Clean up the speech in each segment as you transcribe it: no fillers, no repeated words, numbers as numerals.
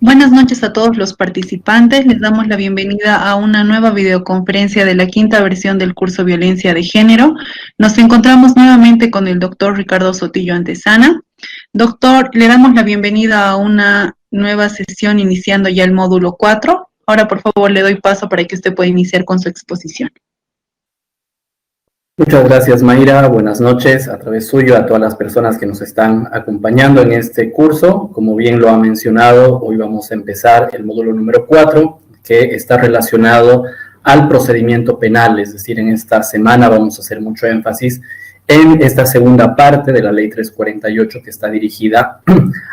Buenas noches a todos los participantes. Les damos la bienvenida a una nueva videoconferencia de la quinta versión del curso Violencia de Género. Nos encontramos nuevamente con el doctor Ricardo Sotillo Antesana. Doctor, le damos la bienvenida a una nueva sesión iniciando ya el módulo 4. Ahora, por favor, le doy paso para que usted pueda iniciar con su exposición. Muchas gracias, Mayra. Buenas noches a través suyo a todas las personas que nos están acompañando en este curso. Como bien lo ha mencionado, hoy vamos a empezar el módulo número 4, que está relacionado al procedimiento penal. Es decir, en esta semana vamos a hacer mucho énfasis en esta segunda parte de la Ley 348, que está dirigida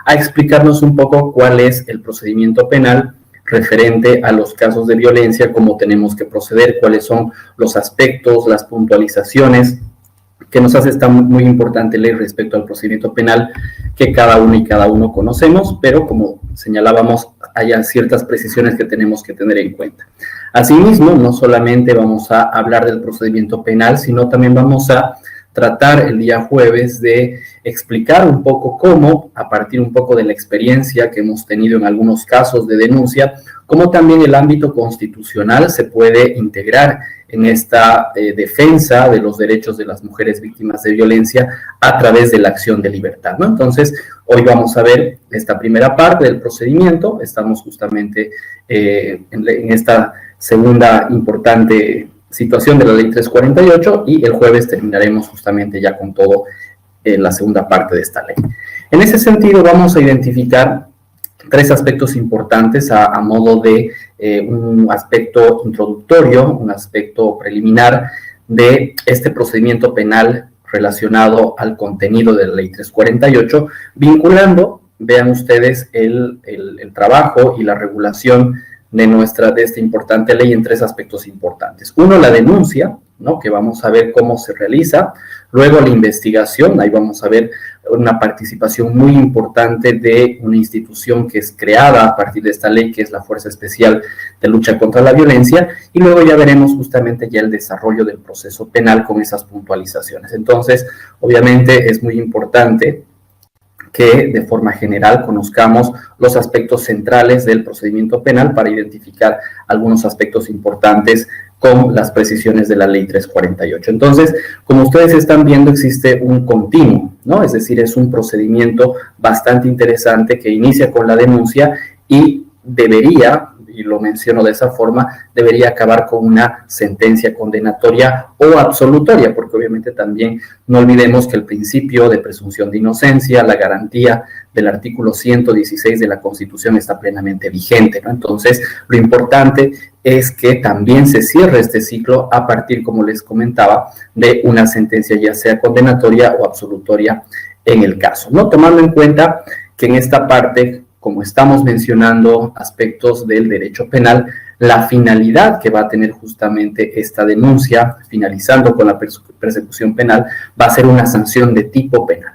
a explicarnos un poco cuál es el procedimiento penal referente a los casos de violencia, cómo tenemos que proceder, cuáles son los aspectos, las puntualizaciones que nos hace esta muy importante ley respecto al procedimiento penal que cada uno y cada uno conocemos, pero como señalábamos, hay ciertas precisiones que tenemos que tener en cuenta. Asimismo, no solamente vamos a hablar del procedimiento penal, sino también vamos a tratar el día jueves de explicar un poco cómo, a partir un poco de la experiencia que hemos tenido en algunos casos de denuncia, cómo también el ámbito constitucional se puede integrar en esta defensa de los derechos de las mujeres víctimas de violencia a través de la acción de libertad, ¿no? Entonces, hoy vamos a ver esta primera parte del procedimiento. Estamos justamente en esta segunda importante situación de la Ley 348 y el jueves terminaremos justamente ya con todo la segunda parte de esta ley. En ese sentido vamos a identificar tres aspectos importantes a modo de un aspecto introductorio, un aspecto preliminar de este procedimiento penal relacionado al contenido de la Ley 348, vinculando, vean ustedes, el trabajo y la regulación de esta importante ley en tres aspectos importantes. Uno, la denuncia, ¿no?, que vamos a ver cómo se realiza. Luego, la investigación, ahí vamos a ver una participación muy importante de una institución que es creada a partir de esta ley, que es la Fuerza Especial de Lucha contra la Violencia, y luego ya veremos justamente ya el desarrollo del proceso penal con esas puntualizaciones. Entonces, obviamente es muy importante que de forma general conozcamos los aspectos centrales del procedimiento penal para identificar algunos aspectos importantes con las precisiones de la Ley 348. Entonces, como ustedes están viendo, existe un continuo, ¿no? Es decir, es un procedimiento bastante interesante que inicia con la denuncia y debería, y lo menciono de esa forma, debería acabar con una sentencia condenatoria o absolutoria, porque obviamente también no olvidemos que el principio de presunción de inocencia, la garantía del artículo 116 de la Constitución está plenamente vigente, ¿no? Entonces, lo importante es que también se cierre este ciclo a partir, como les comentaba, de una sentencia ya sea condenatoria o absolutoria en el caso, ¿no? Tomando en cuenta que en esta parte, como estamos mencionando aspectos del derecho penal, la finalidad que va a tener justamente esta denuncia, finalizando con la persecución penal, va a ser una sanción de tipo penal.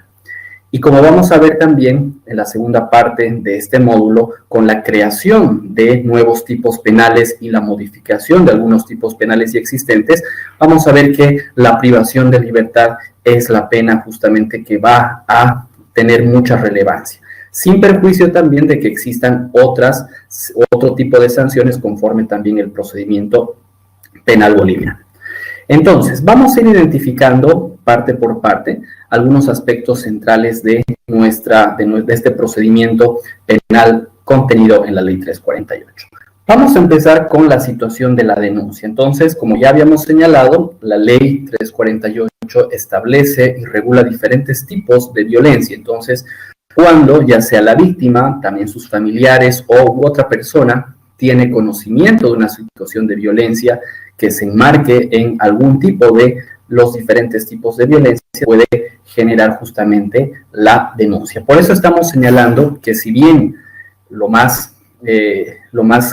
Y como vamos a ver también en la segunda parte de este módulo, con la creación de nuevos tipos penales y la modificación de algunos tipos penales ya existentes, vamos a ver que la privación de libertad es la pena justamente que va a tener mucha relevancia, sin perjuicio también de que existan otro tipo de sanciones conforme también el procedimiento penal boliviano. Entonces, vamos a ir identificando parte por parte algunos aspectos centrales de este procedimiento penal contenido en la Ley 348. Vamos a empezar con la situación de la denuncia. Entonces, como ya habíamos señalado, la Ley 348 establece y regula diferentes tipos de violencia. Entonces, cuando ya sea la víctima, también sus familiares u otra persona tiene conocimiento de una situación de violencia que se enmarque en algún tipo de los diferentes tipos de violencia, puede generar justamente la denuncia. Por eso estamos señalando que si bien lo más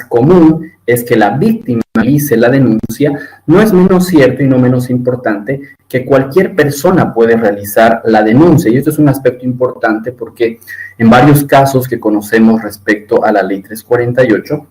común es que la víctima realice la denuncia, no es menos cierto y no menos importante que cualquier persona puede realizar la denuncia. Y esto es un aspecto importante porque en varios casos que conocemos respecto a la Ley 348,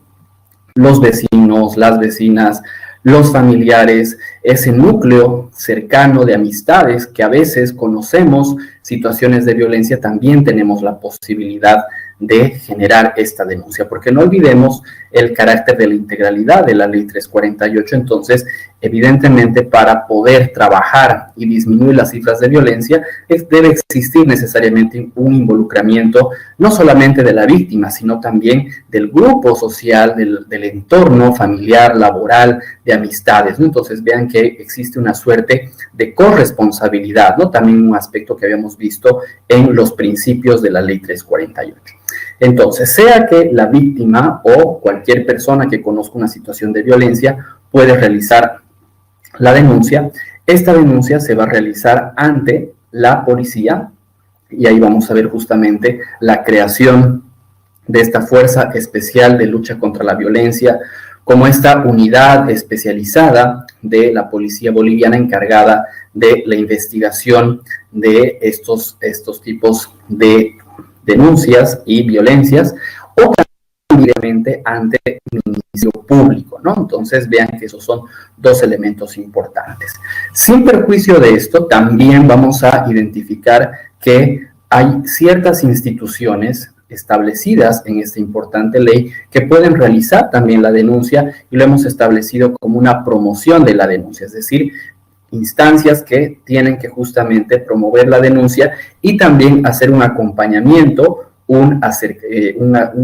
los vecinos, las vecinas, los familiares, ese núcleo cercano de amistades que a veces conocemos situaciones de violencia, también tenemos la posibilidad de generar esta denuncia, porque no olvidemos el carácter de la integralidad de la Ley 348. Entonces, evidentemente, para poder trabajar y disminuir las cifras de violencia, debe existir necesariamente un involucramiento no solamente de la víctima, sino también del grupo social, del entorno familiar, laboral, de amistades, ¿no? Entonces, vean que existe una suerte de corresponsabilidad, ¿no? También un aspecto que habíamos visto en los principios de la Ley 348. Entonces, sea que la víctima o cualquier persona que conozca una situación de violencia puede realizar la denuncia, esta denuncia se va a realizar ante la policía y ahí vamos a ver justamente la creación de esta Fuerza Especial de Lucha contra la Violencia, como esta unidad especializada de la policía boliviana encargada de la investigación de estos tipos de denuncias y violencias, o también ante el Ministerio Público, ¿no? Entonces vean que esos son dos elementos importantes. Sin perjuicio de esto, también vamos a identificar que hay ciertas instituciones establecidas en esta importante ley que pueden realizar también la denuncia, y lo hemos establecido como una promoción de la denuncia, es decir, instancias que tienen que justamente promover la denuncia y también hacer un acompañamiento, un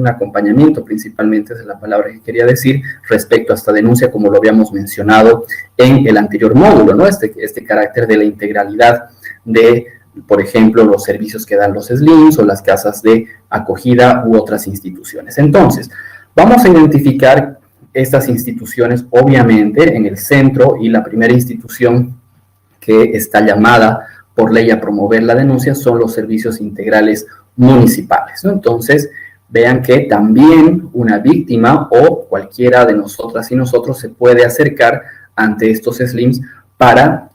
acompañamiento principalmente es la palabra que quería decir respecto a esta denuncia, como lo habíamos mencionado en el anterior módulo, ¿no? Este carácter de la integralidad de, por ejemplo, los servicios que dan los SLIMs o las casas de acogida u otras instituciones. Entonces, vamos a identificar estas instituciones, obviamente, en el centro, y la primera institución que está llamada por ley a promover la denuncia son los servicios integrales municipales, ¿no? Entonces, vean que también una víctima o cualquiera de nosotras y nosotros se puede acercar ante estos SLIMs para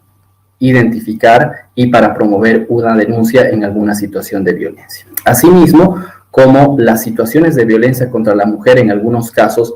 identificar y para promover una denuncia en alguna situación de violencia. Asimismo, como las situaciones de violencia contra la mujer en algunos casos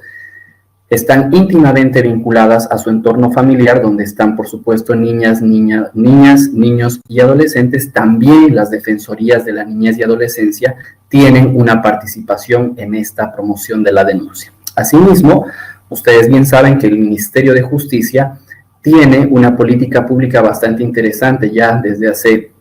están íntimamente vinculadas a su entorno familiar, donde están, por supuesto, niñas, niños y adolescentes. También las defensorías de la niñez y adolescencia tienen una participación en esta promoción de la denuncia. Asimismo, ustedes bien saben que el Ministerio de Justicia tiene una política pública bastante interesante ya desde hace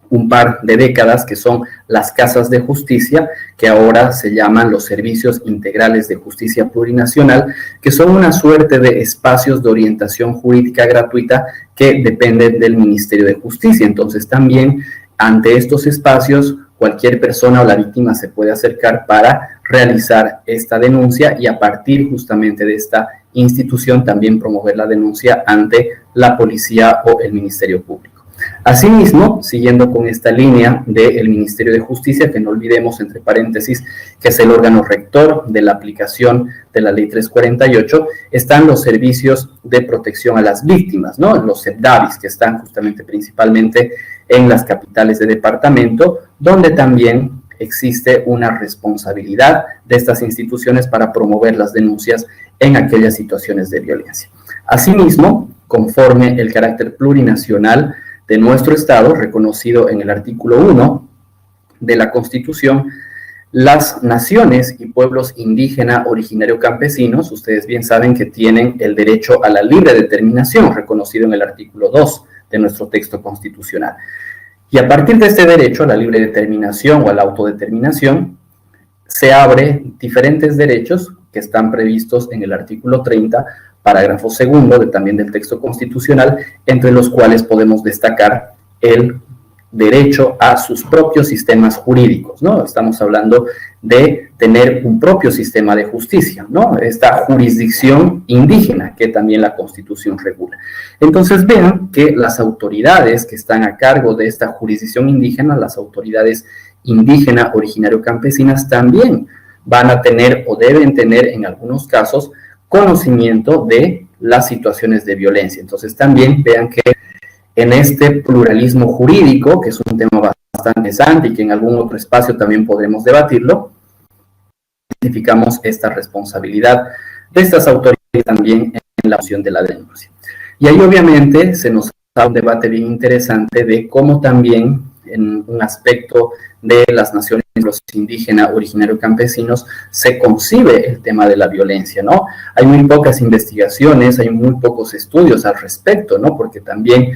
un par de décadas, que son las casas de justicia, que ahora se llaman los servicios integrales de justicia plurinacional, que son una suerte de espacios de orientación jurídica gratuita que dependen del Ministerio de Justicia. Entonces, también ante estos espacios, cualquier persona o la víctima se puede acercar para realizar esta denuncia y a partir justamente de esta institución también promover la denuncia ante la policía o el Ministerio Público. Asimismo, siguiendo con esta línea del Ministerio de Justicia, que no olvidemos, entre paréntesis, que es el órgano rector de la aplicación de la Ley 348, están los servicios de protección a las víctimas, ¿no? Los SEPDAVIS, que están justamente principalmente en las capitales de departamento, donde también existe una responsabilidad de estas instituciones para promover las denuncias en aquellas situaciones de violencia. Asimismo, conforme el carácter plurinacional de nuestro Estado, reconocido en el artículo 1 de la Constitución, las naciones y pueblos indígena, originario, campesinos, ustedes bien saben que tienen el derecho a la libre determinación, reconocido en el artículo 2 de nuestro texto constitucional. Y a partir de este derecho a la libre determinación o a la autodeterminación, se abren diferentes derechos que están previstos en el artículo 30, parágrafo segundo también del texto constitucional, entre los cuales podemos destacar el derecho a sus propios sistemas jurídicos, ¿no? Estamos hablando de tener un propio sistema de justicia, ¿no? Esta jurisdicción indígena que también la Constitución regula. Entonces vean que las autoridades que están a cargo de esta jurisdicción indígena, las autoridades indígena, originario, campesinas, también van a tener o deben tener en algunos casos conocimiento de las situaciones de violencia. Entonces también vean que en este pluralismo jurídico, que es un tema bastante interesante y que en algún otro espacio también podremos debatirlo, identificamos esta responsabilidad de estas autoridades también en la opción de la denuncia. Y ahí obviamente se nos da un debate bien interesante de cómo también en un aspecto de las Naciones los indígenas, originarios campesinos, se concibe el tema de la violencia, ¿no? Hay muy pocas investigaciones, hay muy pocos estudios al respecto, ¿no? Porque también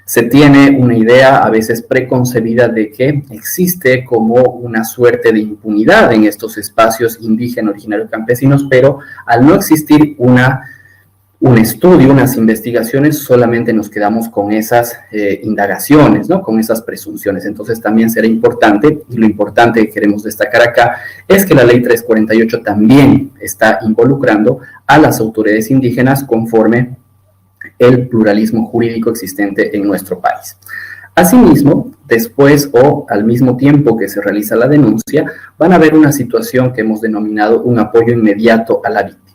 se tiene una idea a veces preconcebida de que existe como una suerte de impunidad en estos espacios indígenas, originarios campesinos, pero al no existir un estudio, unas investigaciones, solamente nos quedamos con esas indagaciones, ¿no? Con esas presunciones. Entonces también será importante, y lo importante que queremos destacar acá, es que la ley 348 también está involucrando a las autoridades indígenas conforme el pluralismo jurídico existente en nuestro país. Asimismo, después o al mismo tiempo que se realiza la denuncia, van a haber una situación que hemos denominado un apoyo inmediato a la víctima.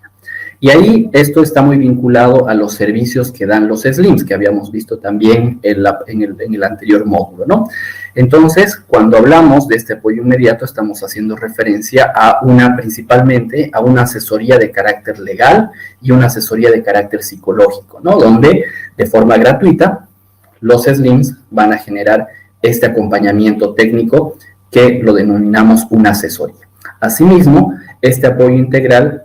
Y ahí esto está muy vinculado a los servicios que dan los SLIMs, que habíamos visto también en el anterior módulo, ¿no? Entonces, cuando hablamos de este apoyo inmediato, estamos haciendo referencia a principalmente a una asesoría de carácter legal y una asesoría de carácter psicológico, ¿no? Donde de forma gratuita los SLIMs van a generar este acompañamiento técnico que lo denominamos una asesoría. Asimismo, este apoyo integral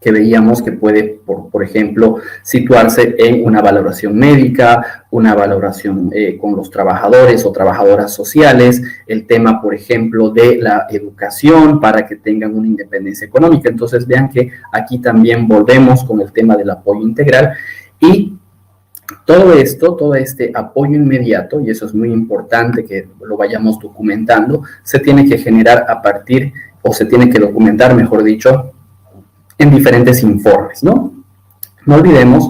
que veíamos que puede, por ejemplo, situarse en una valoración médica, una valoración con los trabajadores o trabajadoras sociales, el tema, por ejemplo, de la educación para que tengan una independencia económica. Entonces, vean que aquí también volvemos con el tema del apoyo integral y todo esto, todo este apoyo inmediato, y eso es muy importante que lo vayamos documentando, se tiene que generar o se tiene que documentar, mejor dicho, en diferentes informes, ¿no? No olvidemos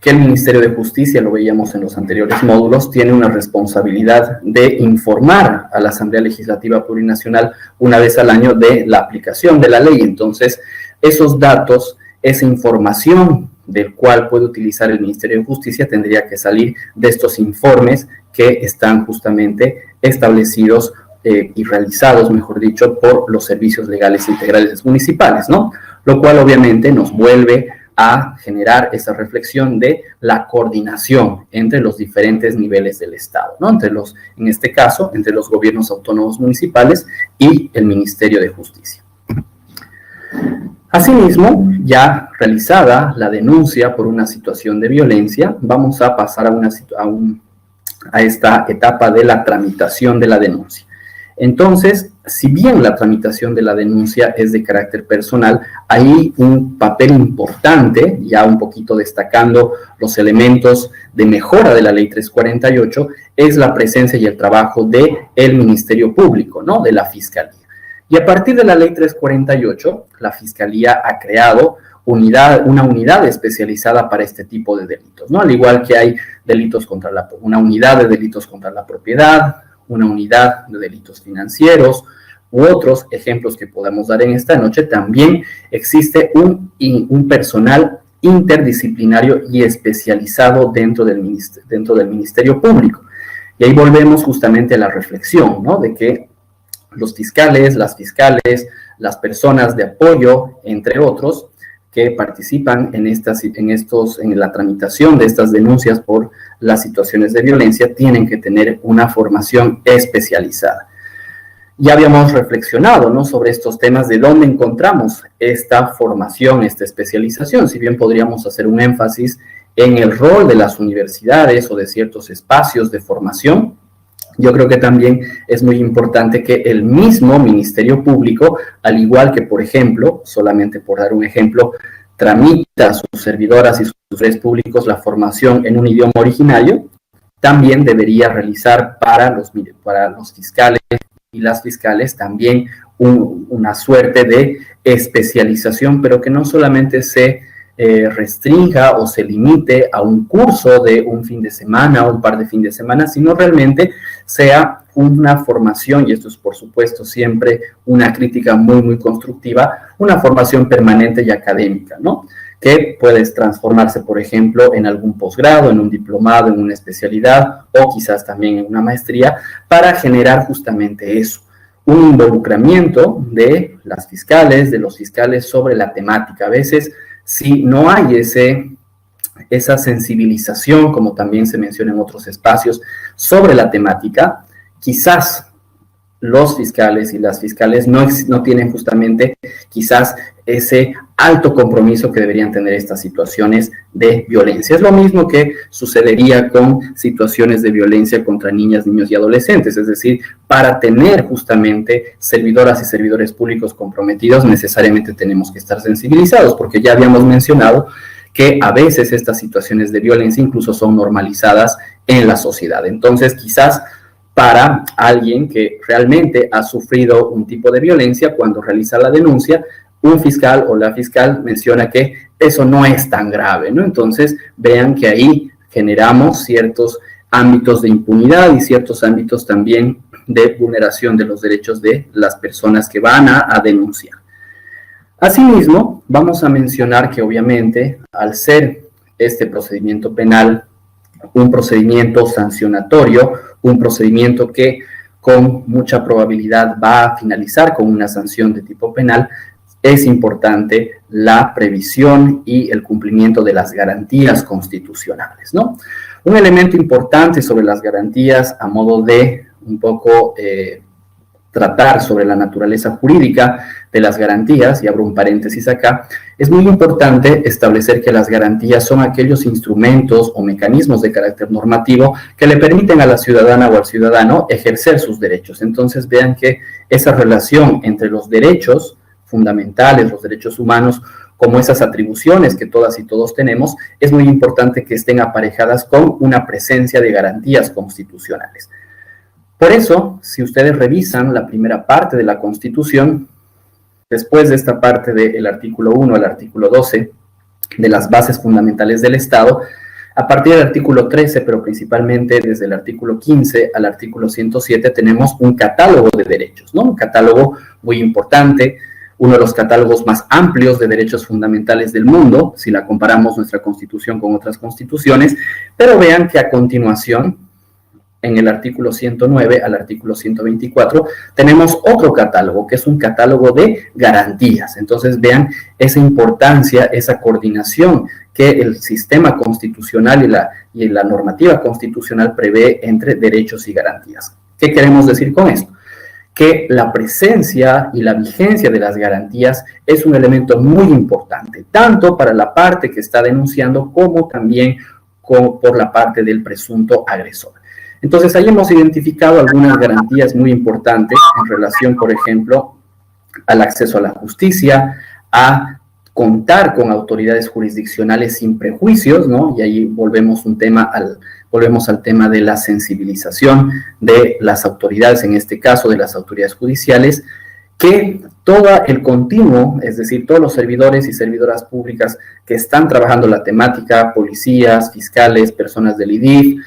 que el Ministerio de Justicia, lo veíamos en los anteriores módulos, tiene una responsabilidad de informar a la Asamblea Legislativa Plurinacional una vez al año de la aplicación de la ley. Entonces, esos datos, esa información del cual puede utilizar el Ministerio de Justicia tendría que salir de estos informes que están justamente establecidos y realizados, mejor dicho, por los servicios legales integrales municipales, ¿no? Lo cual obviamente nos vuelve a generar esa reflexión de la coordinación entre los diferentes niveles del Estado, ¿no? En este caso, entre los gobiernos autónomos municipales y el Ministerio de Justicia. Asimismo, ya realizada la denuncia por una situación de violencia, vamos a pasar a esta etapa de la tramitación de la denuncia. Entonces, si bien la tramitación de la denuncia es de carácter personal, hay un papel importante, ya un poquito destacando los elementos de mejora de la ley 348, es la presencia y el trabajo del Ministerio Público, ¿no? De la Fiscalía. Y a partir de la ley 348, la Fiscalía ha creado una unidad especializada para este tipo de delitos, ¿no? Al igual que hay una unidad de delitos contra la propiedad, una unidad de delitos financieros u otros ejemplos que podemos dar en esta noche, también existe un personal interdisciplinario y especializado dentro del Ministerio Público. Y ahí volvemos justamente a la reflexión, ¿no? De que los fiscales, las fiscales, las personas de apoyo, entre otros, que participan en la tramitación de estas denuncias por las situaciones de violencia, tienen que tener una formación especializada. Ya habíamos reflexionado, ¿no? Sobre estos temas, de dónde encontramos esta formación, esta especialización, si bien podríamos hacer un énfasis en el rol de las universidades o de ciertos espacios de formación. Yo creo que también es muy importante que el mismo Ministerio Público, al igual que, por ejemplo, solamente por dar un ejemplo, tramita a sus servidoras y sus servidores públicos la formación en un idioma originario, también debería realizar para los fiscales y las fiscales también una suerte de especialización, pero que no solamente se restrinja o se limite a un curso de un fin de semana o un par de fines de semana, sino realmente sea una formación, y esto es por supuesto siempre una crítica muy, muy constructiva, una formación permanente y académica, ¿no? Que puede transformarse, por ejemplo, en algún posgrado, en un diplomado, en una especialidad o quizás también en una maestría, para generar justamente eso, un involucramiento de las fiscales, de los fiscales sobre la temática. A veces, si no hay esa sensibilización, como también se menciona en otros espacios, sobre la temática, quizás los fiscales y las fiscales no tienen justamente quizás ese alto compromiso que deberían tener estas situaciones de violencia. Es lo mismo que sucedería con situaciones de violencia contra niñas, niños y adolescentes, es decir, para tener justamente servidoras y servidores públicos comprometidos, necesariamente tenemos que estar sensibilizados, porque ya habíamos mencionado que a veces estas situaciones de violencia incluso son normalizadas en la sociedad. Entonces, quizás para alguien que realmente ha sufrido un tipo de violencia, cuando realiza la denuncia, un fiscal o la fiscal menciona que eso no es tan grave, ¿no? Entonces, vean que ahí generamos ciertos ámbitos de impunidad y ciertos ámbitos también de vulneración de los derechos de las personas que van a denunciar. Asimismo, vamos a mencionar que obviamente, al ser este procedimiento penal un procedimiento sancionatorio, un procedimiento que con mucha probabilidad va a finalizar con una sanción de tipo penal, es importante la previsión y el cumplimiento de las garantías constitucionales, ¿no? Un elemento importante sobre las garantías, a modo de un poco tratar sobre la naturaleza jurídica de las garantías, y abro un paréntesis acá, es muy importante establecer que las garantías son aquellos instrumentos o mecanismos de carácter normativo que le permiten a la ciudadana o al ciudadano ejercer sus derechos. Entonces vean que esa relación entre los derechos fundamentales, los derechos humanos, como esas atribuciones que todas y todos tenemos, es muy importante que estén aparejadas con una presencia de garantías constitucionales. Por eso, si ustedes revisan la primera parte de la Constitución, después de esta parte del artículo 1 al artículo 12 de las bases fundamentales del Estado, a partir del artículo 13, pero principalmente desde el artículo 15 al artículo 107, tenemos un catálogo de derechos, ¿no? Un catálogo muy importante, uno de los catálogos más amplios de derechos fundamentales del mundo, si la comparamos nuestra Constitución con otras constituciones, pero vean que a continuación, en el artículo 109 al artículo 124, tenemos otro catálogo, que es un catálogo de garantías. Entonces, vean esa importancia, esa coordinación que el sistema constitucional y la normativa constitucional prevé entre derechos y garantías. ¿Qué queremos decir con esto? Que la presencia y la vigencia de las garantías es un elemento muy importante, tanto para la parte que está denunciando como también por la parte del presunto agresor. Entonces, ahí hemos identificado algunas garantías muy importantes en relación, por ejemplo, al acceso a la justicia, a contar con autoridades jurisdiccionales sin prejuicios, ¿no? Y ahí volvemos al tema de la sensibilización de las autoridades, en este caso de las autoridades judiciales, que todo el continuo, es decir, todos los servidores y servidoras públicas que están trabajando la temática, policías, fiscales, personas del IDIF,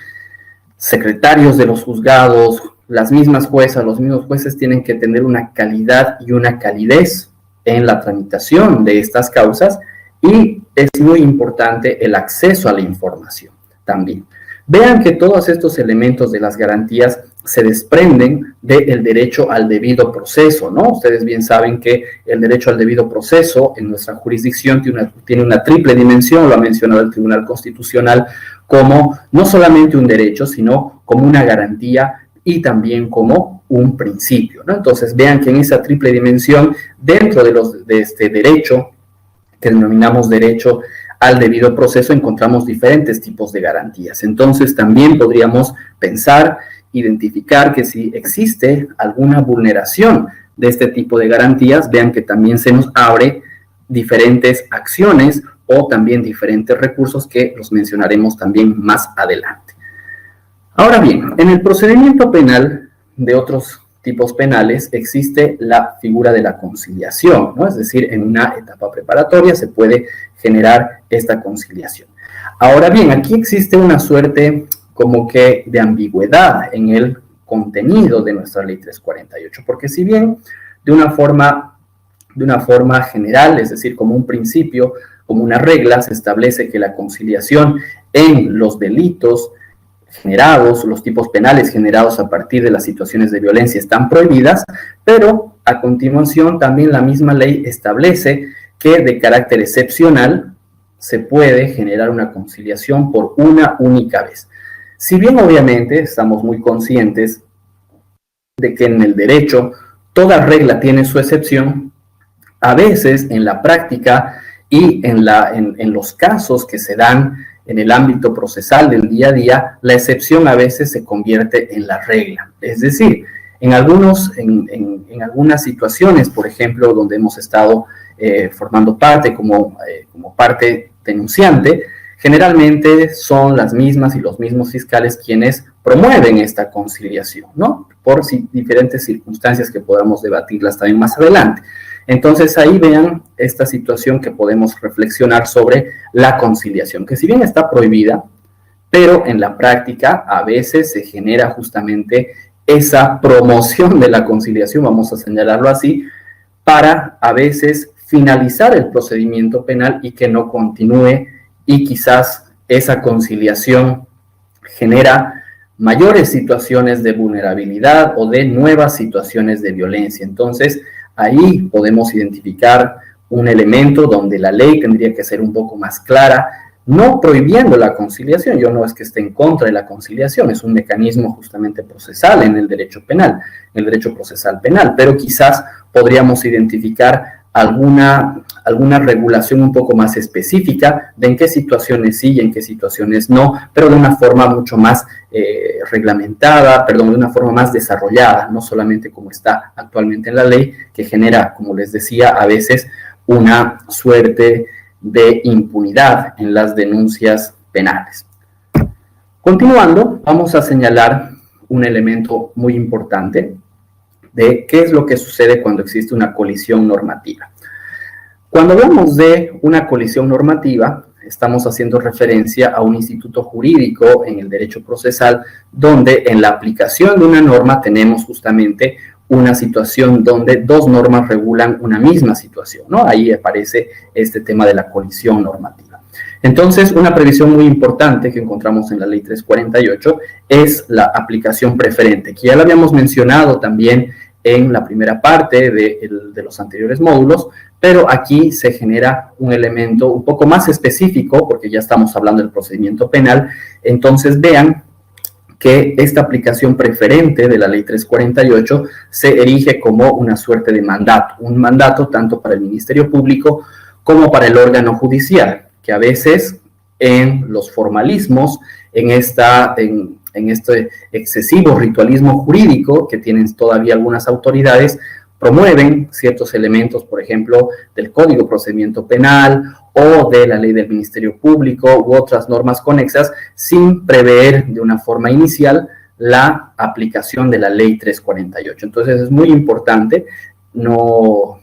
secretarios de los juzgados, las mismas juezas, los mismos jueces tienen que tener una calidad y una calidez en la tramitación de estas causas, y es muy importante el acceso a la información también. Vean que todos estos elementos de las garantías se desprenden del derecho al debido proceso, ¿no? Ustedes bien saben que el derecho al debido proceso en nuestra jurisdicción tiene una triple dimensión, lo ha mencionado el Tribunal Constitucional, como no solamente un derecho, sino como una garantía y también como un principio, ¿no? Entonces, vean que en esa triple dimensión, dentro de este derecho, que denominamos derecho al debido proceso, encontramos diferentes tipos de garantías. Entonces, también podríamos pensar, identificar que si existe alguna vulneración de este tipo de garantías, vean que también se nos abre diferentes acciones o también diferentes recursos que los mencionaremos también más adelante. Ahora bien, en el procedimiento penal de otros tipos penales existe la figura de la conciliación, ¿no? Es decir, en una etapa preparatoria se puede generar esta conciliación. Ahora bien, aquí existe una suerte como que de ambigüedad en el contenido de nuestra ley 348, porque si bien de una forma general, es decir, como un principio, como una regla, se establece que la conciliación en los delitos generados, los tipos penales generados a partir de las situaciones de violencia están prohibidas, pero a continuación también la misma ley establece que de carácter excepcional se puede generar una conciliación por una única vez. Si bien obviamente estamos muy conscientes de que en el derecho toda regla tiene su excepción, a veces en la práctica y en los casos que se dan en el ámbito procesal del día a día, la excepción a veces se convierte en la regla. Es decir, en algunas situaciones, por ejemplo, donde hemos estado formando parte como parte denunciante, generalmente son las mismas y los mismos fiscales quienes promueven esta conciliación, ¿no? Por diferentes circunstancias que podamos debatirlas también más adelante. Entonces ahí vean esta situación que podemos reflexionar sobre la conciliación, que si bien está prohibida, pero en la práctica a veces se genera justamente esa promoción de la conciliación, vamos a señalarlo así, para a veces finalizar el procedimiento penal y que no continúe, y quizás esa conciliación genera mayores situaciones de vulnerabilidad o de nuevas situaciones de violencia. Entonces, ahí podemos identificar un elemento donde la ley tendría que ser un poco más clara, no prohibiendo la conciliación. Yo no es que esté en contra de la conciliación, es un mecanismo justamente procesal en el derecho penal, en el derecho procesal penal, pero quizás podríamos identificar alguna regulación un poco más específica de en qué situaciones sí y en qué situaciones no, pero de una forma mucho más reglamentada, de una forma más desarrollada, no solamente como está actualmente en la ley, que genera, como les decía, a veces una suerte de impunidad en las denuncias penales. Continuando, vamos a señalar un elemento muy importante de qué es lo que sucede cuando existe una colisión normativa. Cuando hablamos de una colisión normativa, estamos haciendo referencia a un instituto jurídico en el derecho procesal donde en la aplicación de una norma tenemos justamente una situación donde dos normas regulan una misma situación, ¿no? Ahí aparece este tema de la colisión normativa. Entonces, una previsión muy importante que encontramos en la Ley 348 es la aplicación preferente, que ya la habíamos mencionado también en la primera parte de los anteriores módulos, pero aquí se genera un elemento un poco más específico, porque ya estamos hablando del procedimiento penal. Entonces, vean que esta aplicación preferente de la Ley 348 se erige como una suerte de mandato, un mandato tanto para el Ministerio Público como para el órgano judicial, que a veces en los formalismos, en este excesivo ritualismo jurídico que tienen todavía algunas autoridades, promueven ciertos elementos, por ejemplo, del Código de Procedimiento Penal o de la Ley del Ministerio Público u otras normas conexas, sin prever de una forma inicial la aplicación de la Ley 348. Entonces es muy importante no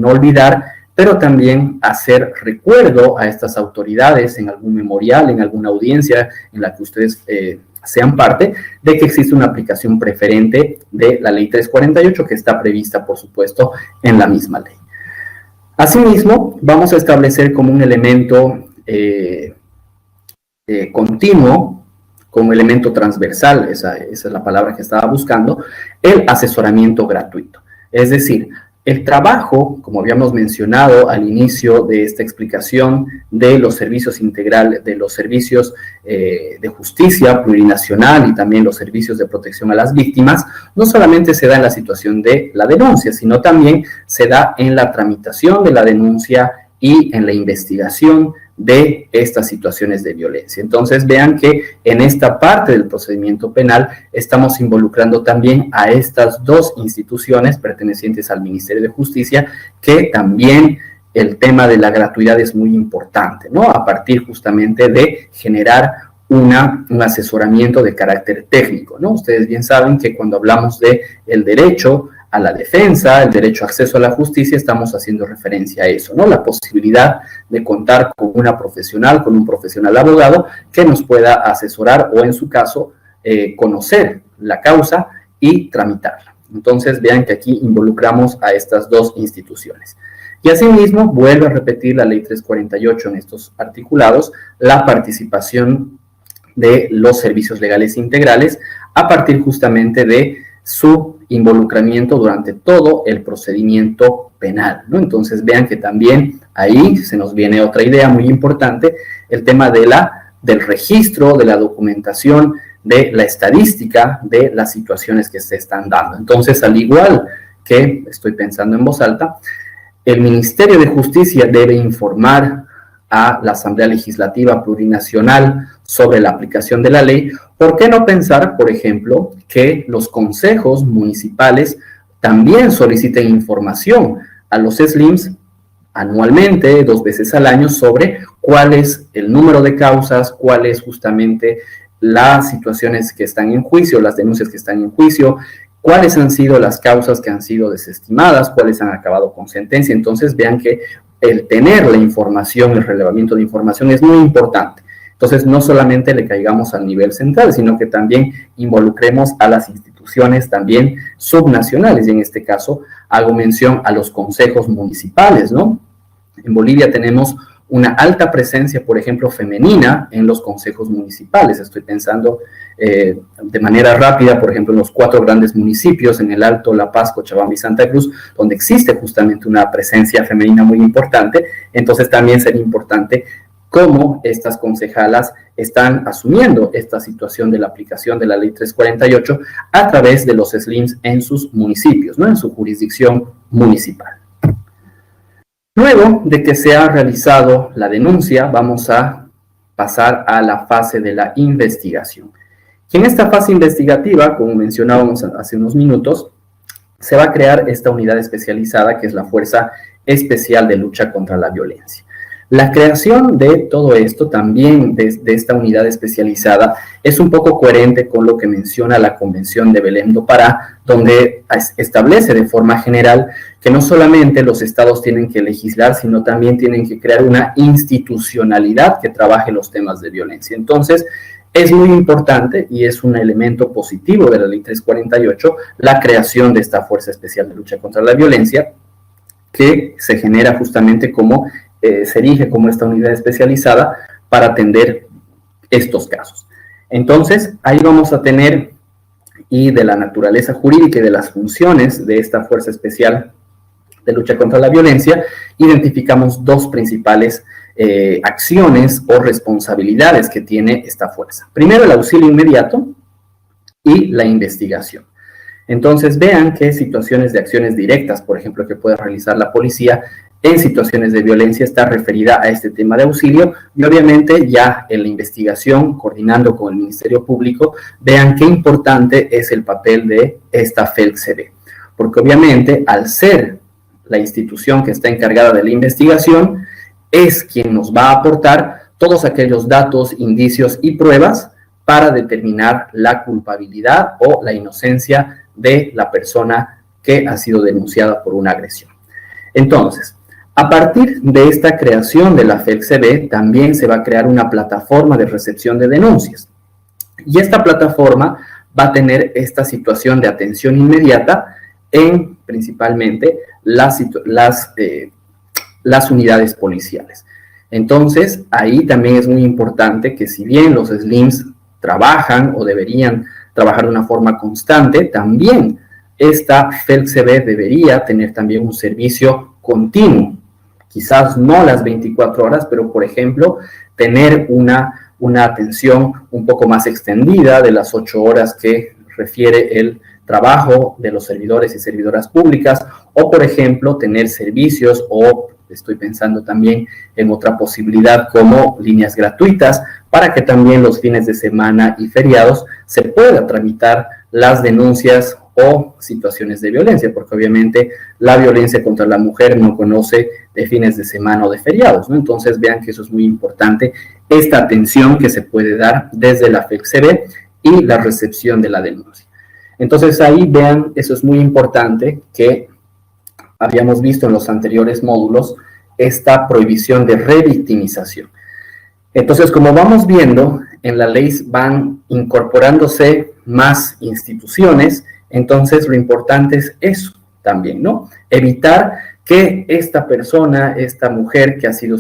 olvidar, pero también hacer recuerdo a estas autoridades en algún memorial, en alguna audiencia en la que ustedes sean parte, de que existe una aplicación preferente de la Ley 348 que está prevista, por supuesto, en la misma ley. Asimismo, vamos a establecer como un elemento continuo, como elemento transversal, esa es la palabra que estaba buscando, el asesoramiento gratuito. Es decir, el trabajo, como habíamos mencionado al inicio de esta explicación, de los servicios integrales, de los servicios de justicia plurinacional y también los servicios de protección a las víctimas, no solamente se da en la situación de la denuncia, sino también se da en la tramitación de la denuncia y en la investigación de estas situaciones de violencia. Entonces vean que en esta parte del procedimiento penal estamos involucrando también a estas dos instituciones pertenecientes al Ministerio de Justicia, que también el tema de la gratuidad es muy importante, ¿no? A partir justamente de generar un asesoramiento de carácter técnico, ¿no? Ustedes bien saben que cuando hablamos de el derecho a la defensa, el derecho a acceso a la justicia, estamos haciendo referencia a eso, ¿no? La posibilidad de contar con una profesional, con un profesional abogado que nos pueda asesorar o, en su caso, conocer la causa y tramitarla. Entonces, vean que aquí involucramos a estas dos instituciones. Y asimismo, vuelve a repetir la Ley 348 en estos articulados, la participación de los servicios legales integrales a partir justamente de su involucramiento durante todo el procedimiento penal, ¿no? Entonces vean que también ahí se nos viene otra idea muy importante, el tema del registro, de la documentación de la estadística de las situaciones que se están dando. Entonces, al igual que estoy pensando en voz alta, el Ministerio de Justicia debe informar a la Asamblea Legislativa Plurinacional sobre la aplicación de la ley. ¿Por qué no pensar, por ejemplo, que los consejos municipales también soliciten información a los SLIMs anualmente, 2 veces al año, sobre cuál es el número de causas, cuál es justamente las situaciones que están en juicio, las denuncias que están en juicio, cuáles han sido las causas que han sido desestimadas, cuáles han acabado con sentencia? Entonces vean que el tener la información, el relevamiento de información es muy importante. Entonces no solamente le caigamos al nivel central, sino que también involucremos a las instituciones también subnacionales, y en este caso hago mención a los consejos municipales, ¿no? En Bolivia tenemos una alta presencia, por ejemplo, femenina en los consejos municipales. Estoy pensando de manera rápida, por ejemplo, en los 4 grandes municipios, en el Alto, La Paz, Cochabamba y Santa Cruz, donde existe justamente una presencia femenina muy importante. Entonces también sería importante cómo estas concejalas están asumiendo esta situación de la aplicación de la Ley 348 a través de los SLIMs en sus municipios, ¿no? En su jurisdicción municipal. Luego de que se ha realizado la denuncia, vamos a pasar a la fase de la investigación. Y en esta fase investigativa, como mencionábamos hace unos minutos, se va a crear esta unidad especializada que es la Fuerza Especial de Lucha contra la Violencia. La creación de todo esto, también de esta unidad especializada, es un poco coherente con lo que menciona la Convención de Belém do Pará, donde establece de forma general que no solamente los estados tienen que legislar, sino también tienen que crear una institucionalidad que trabaje los temas de violencia. Entonces, es muy importante y es un elemento positivo de la Ley 348 la creación de esta Fuerza Especial de Lucha contra la Violencia, que se genera justamente como se erige como esta unidad especializada para atender estos casos. Entonces, ahí vamos a tener, y de la naturaleza jurídica y de las funciones de esta Fuerza Especial de Lucha contra la Violencia, identificamos 2 principales acciones o responsabilidades que tiene esta fuerza. Primero, el auxilio inmediato y la investigación. Entonces, vean qué situaciones de acciones directas, por ejemplo, que puede realizar la policía en situaciones de violencia está referida a este tema de auxilio, y obviamente ya en la investigación, coordinando con el Ministerio Público, vean qué importante es el papel de esta FELCB, porque obviamente al ser la institución que está encargada de la investigación, es quien nos va a aportar todos aquellos datos, indicios y pruebas para determinar la culpabilidad o la inocencia de la persona que ha sido denunciada por una agresión. Entonces, a partir de esta creación de la FELCB, también se va a crear una plataforma de recepción de denuncias. Y esta plataforma va a tener esta situación de atención inmediata en principalmente las unidades policiales. Entonces, ahí también es muy importante que si bien los SLIMs trabajan o deberían trabajar de una forma constante, también esta FELCB debería tener también un servicio continuo. Quizás no las 24 horas, pero por ejemplo, tener una atención un poco más extendida de las 8 horas que refiere el trabajo de los servidores y servidoras públicas, o por ejemplo, tener servicios, o estoy pensando también en otra posibilidad como líneas gratuitas, para que también los fines de semana y feriados se puedan tramitar las denuncias o situaciones de violencia, porque obviamente la violencia contra la mujer no conoce de fines de semana o de feriados, ¿no? Entonces vean que eso es muy importante, esta atención que se puede dar desde la FELCB y la recepción de la denuncia. Entonces ahí vean, eso es muy importante, que habíamos visto en los anteriores módulos, esta prohibición de revictimización. Entonces, como vamos viendo, en la ley van incorporándose más instituciones. Entonces, lo importante es eso también, ¿no? Evitar que esta persona, esta mujer que ha sido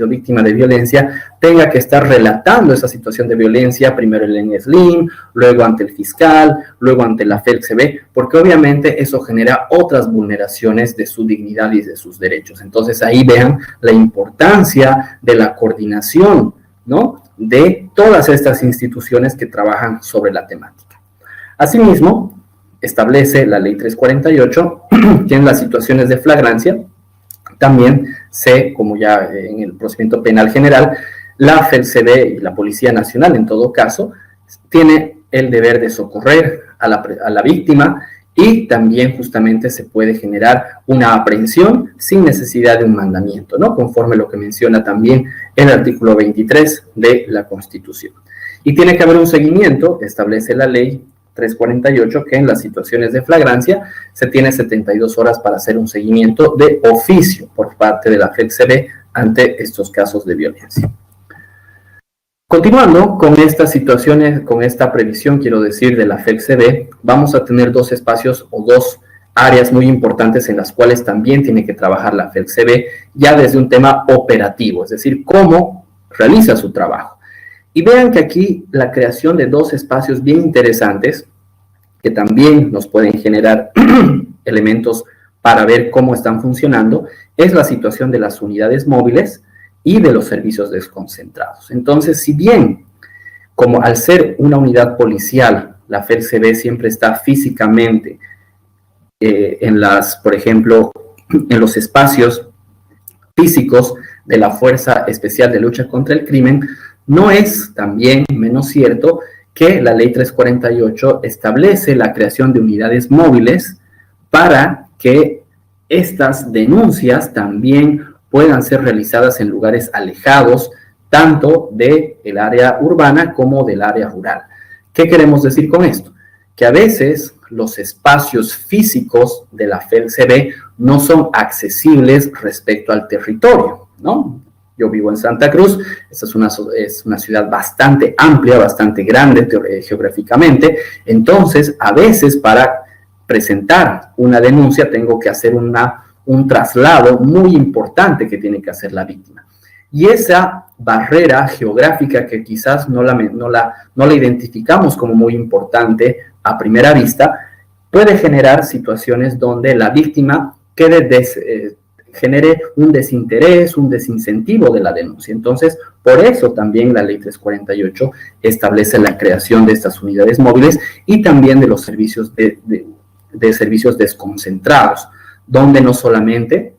víctima de violencia, tenga que estar relatando esa situación de violencia, primero en el SLIM, luego ante el fiscal, luego ante la FELCB, porque obviamente eso genera otras vulneraciones de su dignidad y de sus derechos. Entonces, ahí vean la importancia de la coordinación, ¿no?, de todas estas instituciones que trabajan sobre la temática. Asimismo, establece la Ley 348 que en las situaciones de flagrancia también como ya en el procedimiento penal general, la FELCB y la Policía Nacional, en todo caso, tiene el deber de socorrer a la víctima y también justamente se puede generar una aprehensión sin necesidad de un mandamiento, ¿no? Conforme lo que menciona también el artículo 23 de la Constitución. Y tiene que haber un seguimiento, establece la Ley 348, que en las situaciones de flagrancia se tiene 72 horas para hacer un seguimiento de oficio por parte de la FELCB ante estos casos de violencia. Continuando con estas situaciones, con esta previsión, quiero decir, de la FELCB, vamos a tener dos espacios o dos áreas muy importantes en las cuales también tiene que trabajar la FELCB ya desde un tema operativo, es decir, cómo realiza su trabajo. Y vean que aquí la creación de dos espacios bien interesantes que también nos pueden generar elementos para ver cómo están funcionando es la situación de las unidades móviles y de los servicios desconcentrados. Entonces, si bien, como al ser una unidad policial, la FELCB siempre está físicamente por ejemplo, en los espacios físicos de la Fuerza Especial de Lucha contra el Crimen, no es también menos cierto que la Ley 348 establece la creación de unidades móviles para que estas denuncias también puedan ser realizadas en lugares alejados, tanto del área urbana como del área rural. ¿Qué queremos decir con esto? Que a veces los espacios físicos de la FELCB no son accesibles respecto al territorio, ¿no? Yo vivo en Santa Cruz, esta es una ciudad bastante amplia, bastante grande geográficamente, entonces a veces para presentar una denuncia tengo que hacer un traslado muy importante que tiene que hacer la víctima. Y esa barrera geográfica que quizás no la identificamos como muy importante a primera vista, puede generar situaciones donde la víctima genere un desinterés, un desincentivo de la denuncia. Entonces, por eso también la Ley 348 establece la creación de estas unidades móviles y también de los servicios de servicios desconcentrados, donde no solamente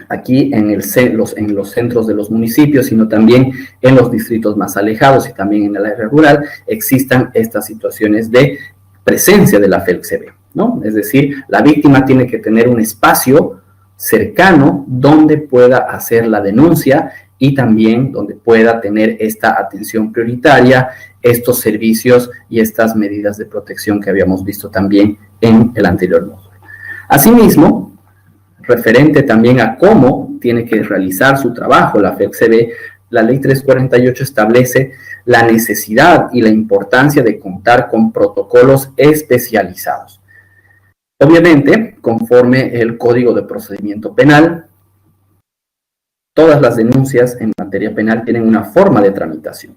aquí en los centros de los municipios, sino también en los distritos más alejados y también en el área rural, existan estas situaciones de presencia de la FELCB, ¿no? Es decir, la víctima tiene que tener un espacio cercano donde pueda hacer la denuncia y también donde pueda tener esta atención prioritaria, estos servicios y estas medidas de protección que habíamos visto también en el anterior módulo. Asimismo, referente también a cómo tiene que realizar su trabajo la FELCB, la Ley 348 establece la necesidad y la importancia de contar con protocolos especializados. Obviamente, conforme el Código de Procedimiento Penal, todas las denuncias en materia penal tienen una forma de tramitación.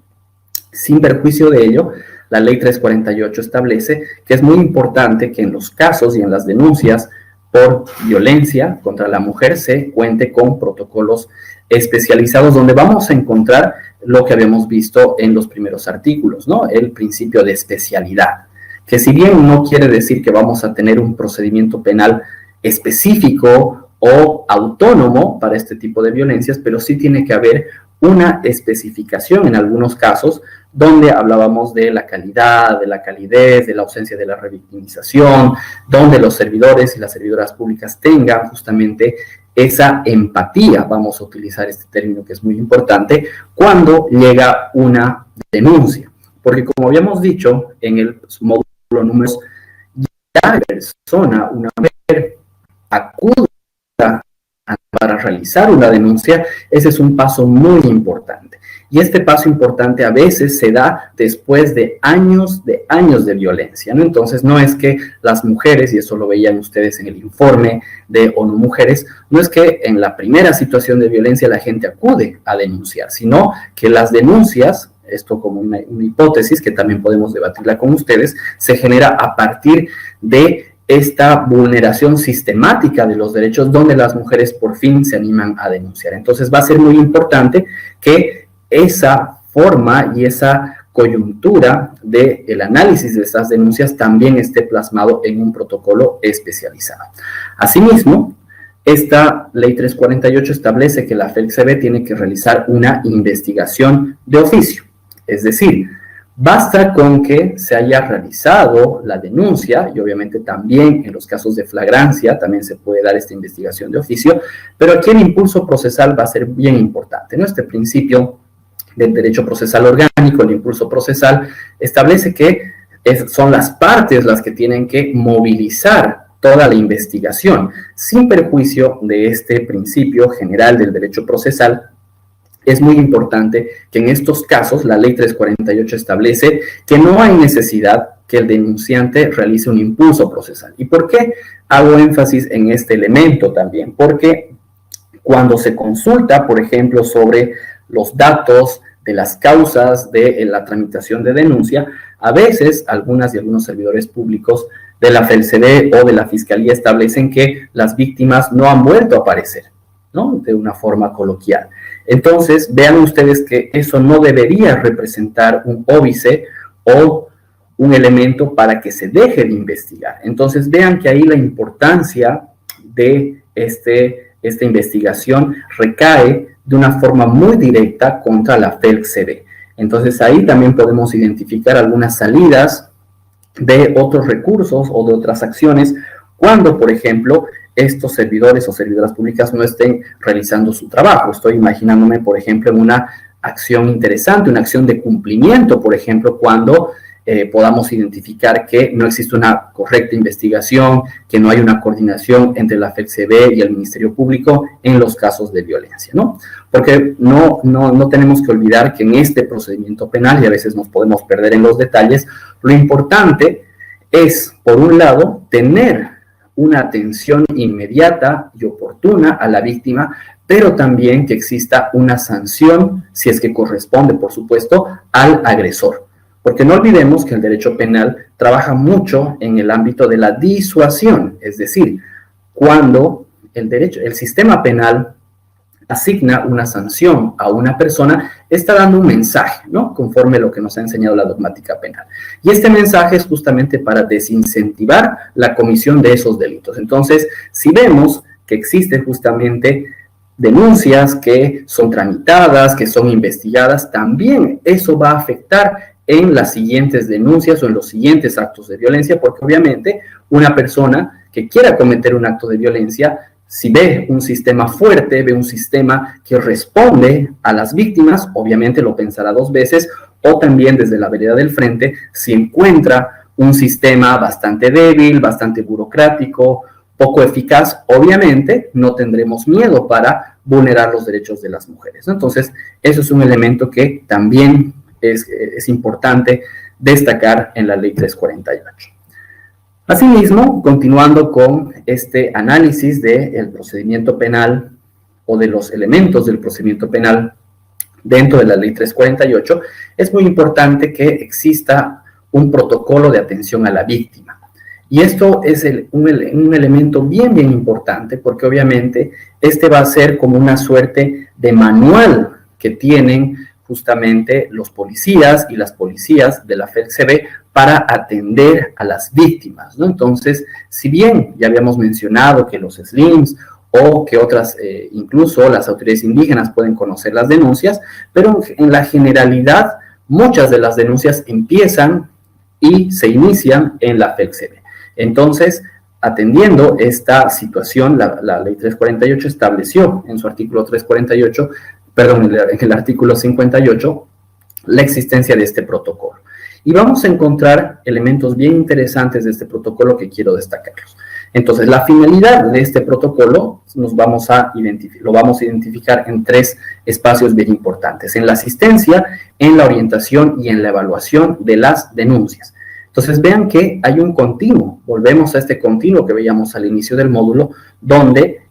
Sin perjuicio de ello, la Ley 348 establece que es muy importante que en los casos y en las denuncias por violencia contra la mujer se cuente con protocolos especializados donde vamos a encontrar lo que habíamos visto en los primeros artículos, ¿no? El principio de especialidad, que si bien no quiere decir que vamos a tener un procedimiento penal específico o autónomo para este tipo de violencias, pero sí tiene que haber una especificación en algunos casos donde hablábamos de la calidad, de la calidez, de la ausencia de la revictimización, donde los servidores y las servidoras públicas tengan justamente esa empatía, vamos a utilizar este término que es muy importante, cuando llega una denuncia. Porque como habíamos dicho en el módulo número 2, ya la persona, una vez acude para realizar una denuncia, ese es un paso muy importante. Y este paso importante a veces se da después de años de violencia, ¿no? Entonces no es que las mujeres, y eso lo veían ustedes en el informe de ONU Mujeres, no es que en la primera situación de violencia la gente acude a denunciar, sino que las denuncias, esto como una hipótesis que también podemos debatirla con ustedes, se genera a partir de esta vulneración sistemática de los derechos donde las mujeres por fin se animan a denunciar. Entonces va a ser muy importante que esa forma y esa coyuntura del análisis de estas denuncias también esté plasmado en un protocolo especializado. Asimismo, esta Ley 348 establece que la FELCB tiene que realizar una investigación de oficio, es decir, basta con que se haya realizado la denuncia, y obviamente también en los casos de flagrancia también se puede dar esta investigación de oficio, pero aquí el impulso procesal va a ser bien importante, ¿no? Este principio del derecho procesal orgánico, el impulso procesal, establece que son las partes las que tienen que movilizar toda la investigación, sin perjuicio de este principio general del derecho procesal. Es muy importante que en estos casos la Ley 348 establece que no hay necesidad que el denunciante realice un impulso procesal. ¿Y por qué hago énfasis en este elemento también? Porque cuando se consulta, por ejemplo, sobre los datos de las causas de la tramitación de denuncia, a veces algunos servidores públicos de la FELCB o de la Fiscalía establecen que las víctimas no han vuelto a aparecer, ¿no? De una forma coloquial. Entonces, vean ustedes que eso no debería representar un óbice o un elemento para que se deje de investigar. Entonces, vean que ahí la importancia de esta investigación recae de una forma muy directa contra la FELCB. Entonces, ahí también podemos identificar algunas salidas de otros recursos o de otras acciones cuando, por ejemplo, estos servidores o servidoras públicas no estén realizando su trabajo. Estoy imaginándome, por ejemplo, en una acción interesante, una acción de cumplimiento, por ejemplo, cuando podamos identificar que no existe una correcta investigación, que no hay una coordinación entre la FELCB y el Ministerio Público en los casos de violencia, ¿no? Porque no tenemos que olvidar que en este procedimiento penal, y a veces nos podemos perder en los detalles, lo importante es, por un lado, tener una atención inmediata y oportuna a la víctima, pero también que exista una sanción, si es que corresponde, por supuesto, al agresor. Porque no olvidemos que el derecho penal trabaja mucho en el ámbito de la disuasión, es decir, cuando el sistema penal asigna una sanción a una persona, está dando un mensaje, ¿no? Conforme a lo que nos ha enseñado la dogmática penal. Y este mensaje es justamente para desincentivar la comisión de esos delitos. Entonces, si vemos que existen justamente denuncias que son tramitadas, que son investigadas, también eso va a afectar en las siguientes denuncias o en los siguientes actos de violencia, porque obviamente una persona que quiera cometer un acto de violencia, si ve un sistema fuerte, ve un sistema que responde a las víctimas, obviamente lo pensará dos veces, o también desde la vereda del frente, si encuentra un sistema bastante débil, bastante burocrático, poco eficaz, obviamente no tendremos miedo para vulnerar los derechos de las mujeres, ¿no? Entonces, eso es un elemento que también es importante destacar en la Ley 348. Asimismo, continuando con este análisis del procedimiento penal o de los elementos del procedimiento penal dentro de la Ley 348, es muy importante que exista un protocolo de atención a la víctima. Y esto es un elemento bien importante porque obviamente este va a ser como una suerte de manual que tienen justamente los policías y las policías de la FELCB para atender a las víctimas, ¿no? Entonces, si bien ya habíamos mencionado que los SLIMs o que otras, incluso las autoridades indígenas pueden conocer las denuncias, pero en la generalidad muchas de las denuncias empiezan y se inician en la FELCB. Entonces, atendiendo esta situación, la Ley 348 estableció en su artículo 348, en el artículo 58, la existencia de este protocolo. Y vamos a encontrar elementos bien interesantes de este protocolo que quiero destacarlos. Entonces, la finalidad de este protocolo lo vamos a identificar en tres espacios bien importantes: en la asistencia, en la orientación y en la evaluación de las denuncias. Entonces, vean que hay un continuo, volvemos a este continuo que veíamos al inicio del módulo, donde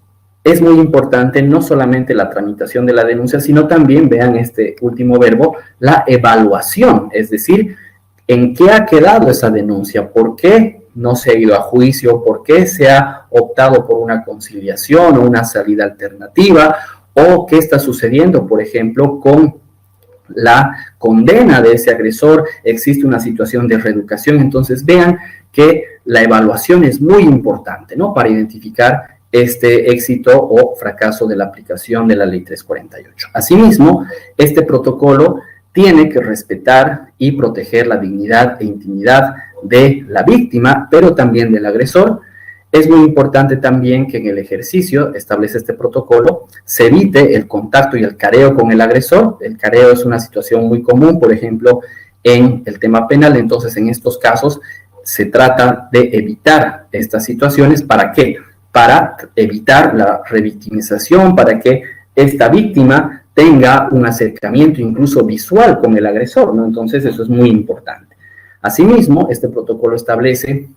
es muy importante no solamente la tramitación de la denuncia, sino también, vean este último verbo, la evaluación, es decir, en qué ha quedado esa denuncia, por qué no se ha ido a juicio, por qué se ha optado por una conciliación o una salida alternativa, o qué está sucediendo, por ejemplo, con la condena de ese agresor, existe una situación de reeducación. Entonces vean que la evaluación es muy importante, ¿no?, para identificar este éxito o fracaso de la aplicación de la Ley 348. Asimismo, este protocolo tiene que respetar y proteger la dignidad e intimidad de la víctima, pero también del agresor. Es muy importante también que en el ejercicio, establece este protocolo, se evite el contacto y el careo con el agresor. El careo es una situación muy común, por ejemplo, en el tema penal. Entonces, en estos casos, se trata de evitar estas situaciones. ¿Para qué? Para evitar la revictimización, para que esta víctima tenga un acercamiento incluso visual con el agresor, ¿no? Entonces, eso es muy importante. Asimismo, este protocolo establece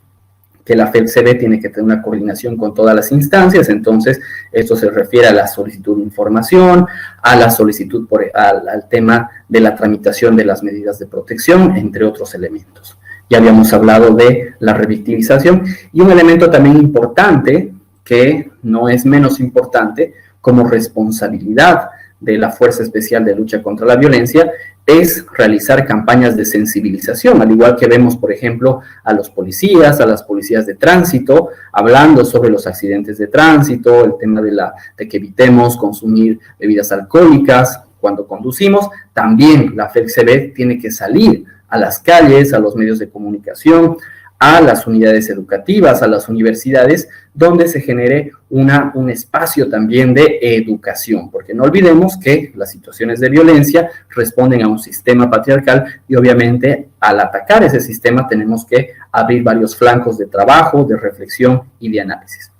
que la FELCB tiene que tener una coordinación con todas las instancias. Entonces, esto se refiere a la solicitud de información, a la solicitud al tema de la tramitación de las medidas de protección, entre otros elementos. Ya habíamos hablado de la revictimización, y un elemento también importante, que no es menos importante, como responsabilidad de la Fuerza Especial de Lucha contra la Violencia, es realizar campañas de sensibilización, al igual que vemos, por ejemplo, a los policías, a las policías de tránsito, hablando sobre los accidentes de tránsito, el tema de que evitemos consumir bebidas alcohólicas cuando conducimos. También la FELCB tiene que salir a las calles, a los medios de comunicación, a las unidades educativas, a las universidades, donde se genere un espacio también de educación, porque no olvidemos que las situaciones de violencia responden a un sistema patriarcal, y obviamente al atacar ese sistema tenemos que abrir varios flancos de trabajo, de reflexión y de análisis.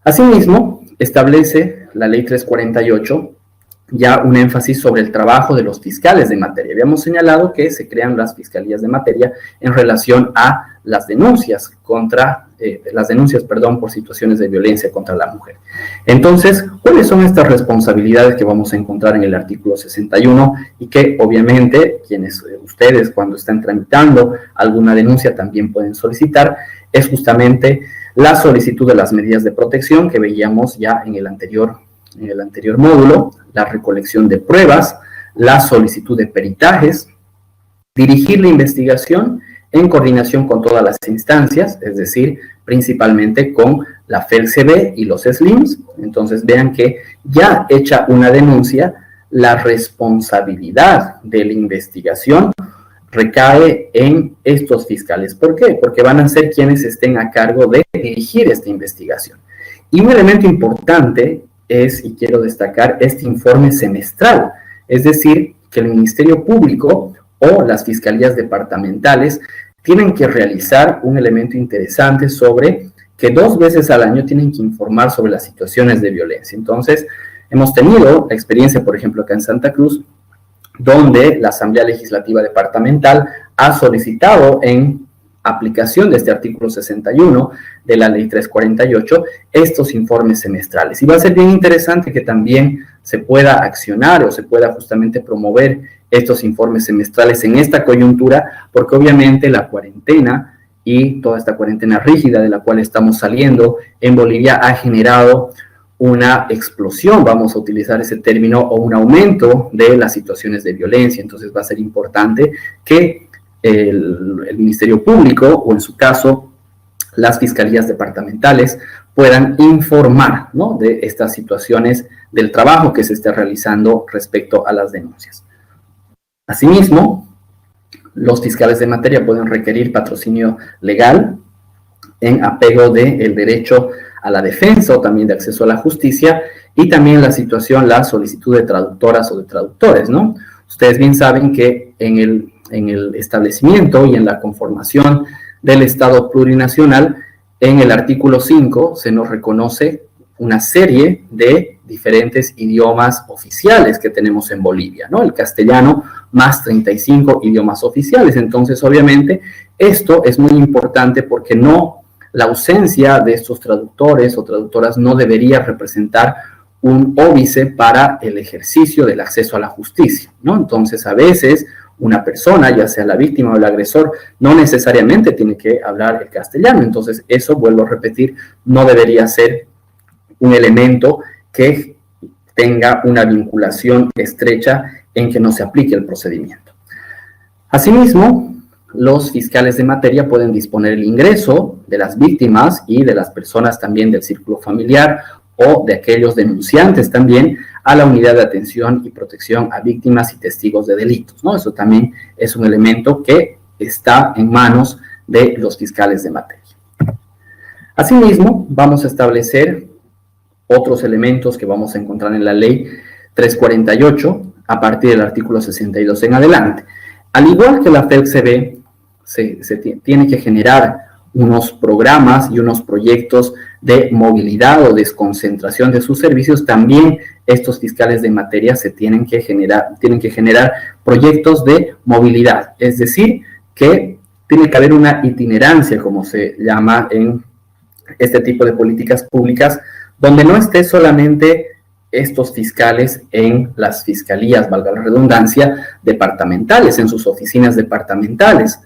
Asimismo, establece la Ley 348 ya un énfasis sobre el trabajo de los fiscales de materia. Habíamos señalado que se crean las fiscalías de materia en relación a las denuncias por situaciones de violencia contra la mujer. Entonces, ¿cuáles son estas responsabilidades que vamos a encontrar en el artículo 61 y que obviamente ustedes cuando están tramitando alguna denuncia también pueden solicitar? Es justamente la solicitud de las medidas de protección que veíamos ya en el anterior módulo, la recolección de pruebas, la solicitud de peritajes, dirigir la investigación en coordinación con todas las instancias, es decir, principalmente con la FELCB y los SLIMs. Entonces vean que ya hecha una denuncia, la responsabilidad de la investigación recae en estos fiscales. ¿Por qué? Porque van a ser quienes estén a cargo de dirigir esta investigación. Y un elemento importante es, y quiero destacar, este informe semestral, es decir, que el Ministerio Público o las fiscalías departamentales tienen que realizar un elemento interesante sobre que 2 veces al año tienen que informar sobre las situaciones de violencia. Entonces, hemos tenido la experiencia, por ejemplo, acá en Santa Cruz, donde la Asamblea Legislativa Departamental ha solicitado en aplicación de este artículo 61 de la Ley 348 estos informes semestrales. Y va a ser bien interesante que también se pueda accionar o se pueda justamente promover estos informes semestrales en esta coyuntura, porque obviamente la cuarentena y toda esta cuarentena rígida de la cual estamos saliendo en Bolivia ha generado una explosión, vamos a utilizar ese término, o un aumento de las situaciones de violencia. Entonces va a ser importante que el Ministerio Público, o en su caso, las fiscalías departamentales, puedan informar, ¿no?, de estas situaciones del trabajo que se esté realizando respecto a las denuncias. Asimismo, los fiscales de materia pueden requerir patrocinio legal en apego del derecho a la defensa o también de acceso a la justicia, y también la solicitud de traductoras o de traductores, ¿no? Ustedes bien saben que en el establecimiento y en la conformación del Estado plurinacional, en el artículo 5 se nos reconoce una serie de diferentes idiomas oficiales que tenemos en Bolivia, ¿no? El castellano más 35 idiomas oficiales. Entonces, obviamente, esto es muy importante porque la ausencia de estos traductores o traductoras no debería representar un óbice para el ejercicio del acceso a la justicia, ¿no? Entonces, a veces una persona, ya sea la víctima o el agresor, no necesariamente tiene que hablar el castellano. Entonces, eso, vuelvo a repetir, no debería ser un elemento que tenga una vinculación estrecha en que no se aplique el procedimiento. Asimismo, los fiscales de materia pueden disponer el ingreso de las víctimas y de las personas también del círculo familiar o de aquellos denunciantes también a la unidad de atención y protección a víctimas y testigos de delitos, ¿no? Eso también es un elemento que está en manos de los fiscales de materia. Asimismo, vamos a establecer otros elementos que vamos a encontrar en la ley 348 a partir del artículo 62 en adelante. Al igual que la FELCB, se tiene que generar unos programas y unos proyectos de movilidad o desconcentración de sus servicios. También estos fiscales de materia tienen que generar proyectos de movilidad, es decir, que tiene que haber una itinerancia, como se llama en este tipo de políticas públicas, donde no esté solamente estos fiscales en las fiscalías, valga la redundancia, departamentales, en sus oficinas departamentales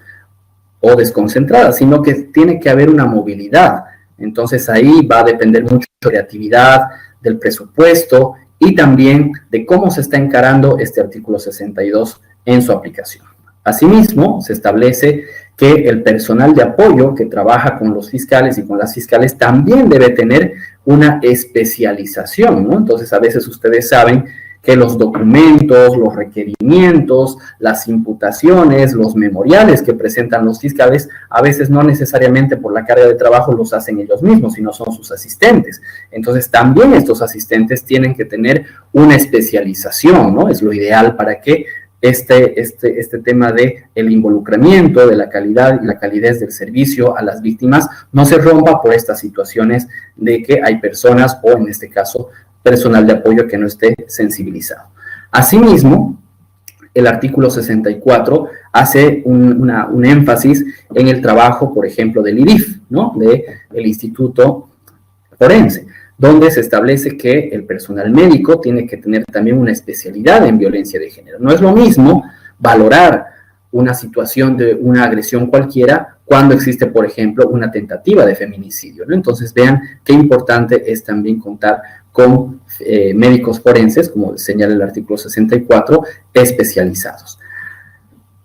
o desconcentradas, sino que tiene que haber una movilidad. Entonces ahí va a depender mucho de la creatividad, del presupuesto y también de cómo se está encarando este artículo 62 en su aplicación. Asimismo, se establece que el personal de apoyo que trabaja con los fiscales y con las fiscales también debe tener una especialización, ¿no? Entonces, a veces ustedes saben que los documentos, los requerimientos, las imputaciones, los memoriales que presentan los fiscales, a veces no necesariamente por la carga de trabajo los hacen ellos mismos, sino son sus asistentes. Entonces, también estos asistentes tienen que tener una especialización, ¿no? Es lo ideal para que este tema de el involucramiento, de la calidad y la calidez del servicio a las víctimas no se rompa por estas situaciones de que hay personas o en este caso personal de apoyo que no esté sensibilizado. Asimismo, el artículo 64 hace un énfasis en el trabajo, por ejemplo, del IDIF, ¿no? Del Instituto Forense, donde se establece que el personal médico tiene que tener también una especialidad en violencia de género. No es lo mismo valorar una situación de una agresión cualquiera cuando existe, por ejemplo, una tentativa de feminicidio, ¿no? Entonces, vean qué importante es también contar con médicos forenses, como señala el artículo 64, especializados.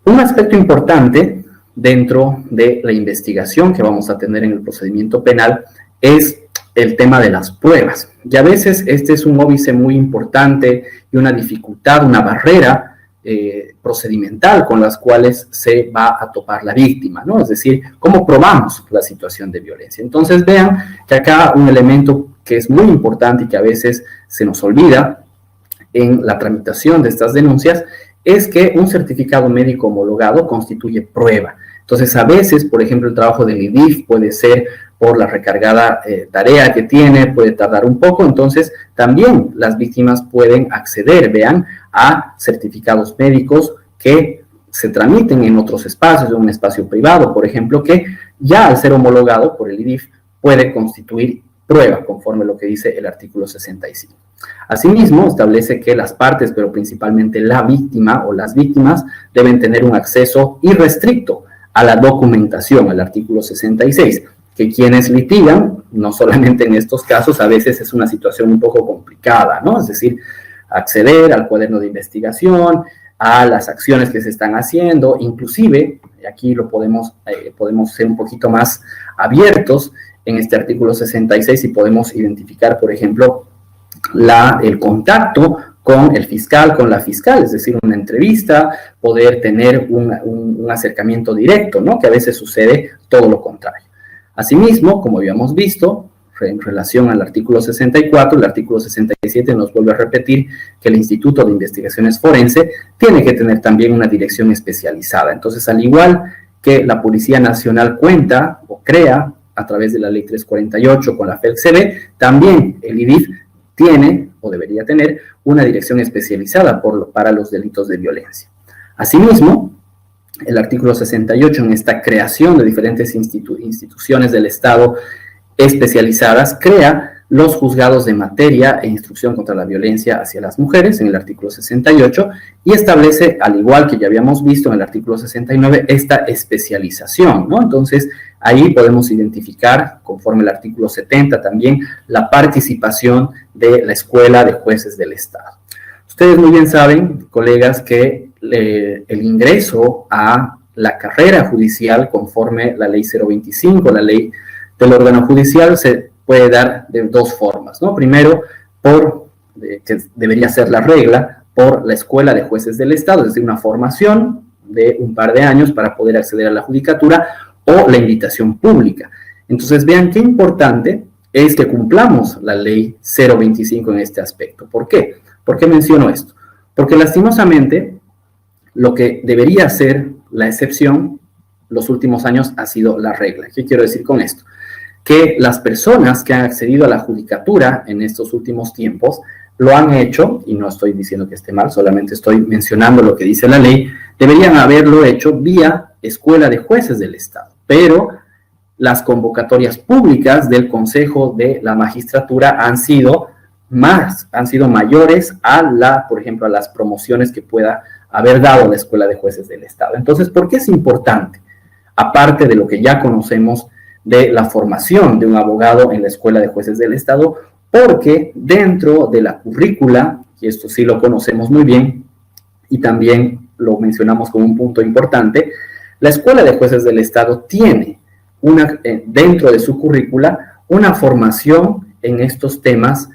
Un aspecto importante dentro de la investigación que vamos a tener en el procedimiento penal es el tema de las pruebas. Y a veces este es un óbice muy importante y una dificultad, una barrera procedimental con las cuales se va a topar la víctima, ¿no? Es decir, ¿cómo probamos la situación de violencia? Entonces vean que acá un elemento que es muy importante y que a veces se nos olvida en la tramitación de estas denuncias es que un certificado médico homologado constituye prueba. Entonces, a veces, por ejemplo, el trabajo del IDIF puede ser por la recargada tarea que tiene, puede tardar un poco, entonces también las víctimas pueden acceder, vean, a certificados médicos que se tramiten en otros espacios, en un espacio privado, por ejemplo, que ya al ser homologado por el IDIF puede constituir prueba, conforme a lo que dice el artículo 65. Asimismo, establece que las partes, pero principalmente la víctima o las víctimas, deben tener un acceso irrestricto a la documentación, al artículo 66, que quienes litigan, no solamente en estos casos, a veces es una situación un poco complicada, ¿no? Es decir, acceder al cuaderno de investigación, a las acciones que se están haciendo, inclusive, aquí lo podemos ser un poquito más abiertos en este artículo 66 y podemos identificar, por ejemplo, el contacto con el fiscal, con la fiscal, es decir, una entrevista, poder tener un acercamiento directo, ¿no? Que a veces sucede todo lo contrario. Asimismo, como habíamos visto, en relación al artículo 64, el artículo 67 nos vuelve a repetir que el Instituto de Investigaciones Forense tiene que tener también una dirección especializada. Entonces, al igual que la Policía Nacional cuenta o crea a través de la Ley 348 con la FELCB, también el IDIF tiene o debería tener una dirección especializada para los delitos de violencia. Asimismo, el artículo 68 en esta creación de diferentes instituciones del Estado especializadas crea los juzgados de materia e instrucción contra la violencia hacia las mujeres en el artículo 68 y establece, al igual que ya habíamos visto en el artículo 69, esta especialización, ¿no? Entonces, ahí podemos identificar, conforme al artículo 70 también, la participación de la Escuela de Jueces del Estado. Ustedes muy bien saben, colegas, que el ingreso a la carrera judicial conforme la ley 025, la ley del órgano judicial, se puede dar de dos formas, ¿no? Primero, que debería ser la regla, por la Escuela de Jueces del Estado, es decir, una formación de un par de años para poder acceder a la judicatura, o la invitación pública. Entonces, vean qué importante es que cumplamos la ley 025 en este aspecto. ¿Por qué? ¿Por qué menciono esto? Porque lastimosamente, lo que debería ser la excepción, los últimos años ha sido la regla. ¿Qué quiero decir con esto? Que las personas que han accedido a la judicatura en estos últimos tiempos lo han hecho, y no estoy diciendo que esté mal, solamente estoy mencionando lo que dice la ley, deberían haberlo hecho vía Escuela de Jueces del Estado, pero las convocatorias públicas del Consejo de la Magistratura han sido mayores a por ejemplo, a las promociones que pueda haber dado la Escuela de Jueces del Estado. Entonces, ¿por qué es importante? Aparte de lo que ya conocemos de la formación de un abogado en la Escuela de Jueces del Estado, porque dentro de la currícula, y esto sí lo conocemos muy bien, y también lo mencionamos como un punto importante, la Escuela de Jueces del Estado tiene dentro de su currícula una formación en estos temas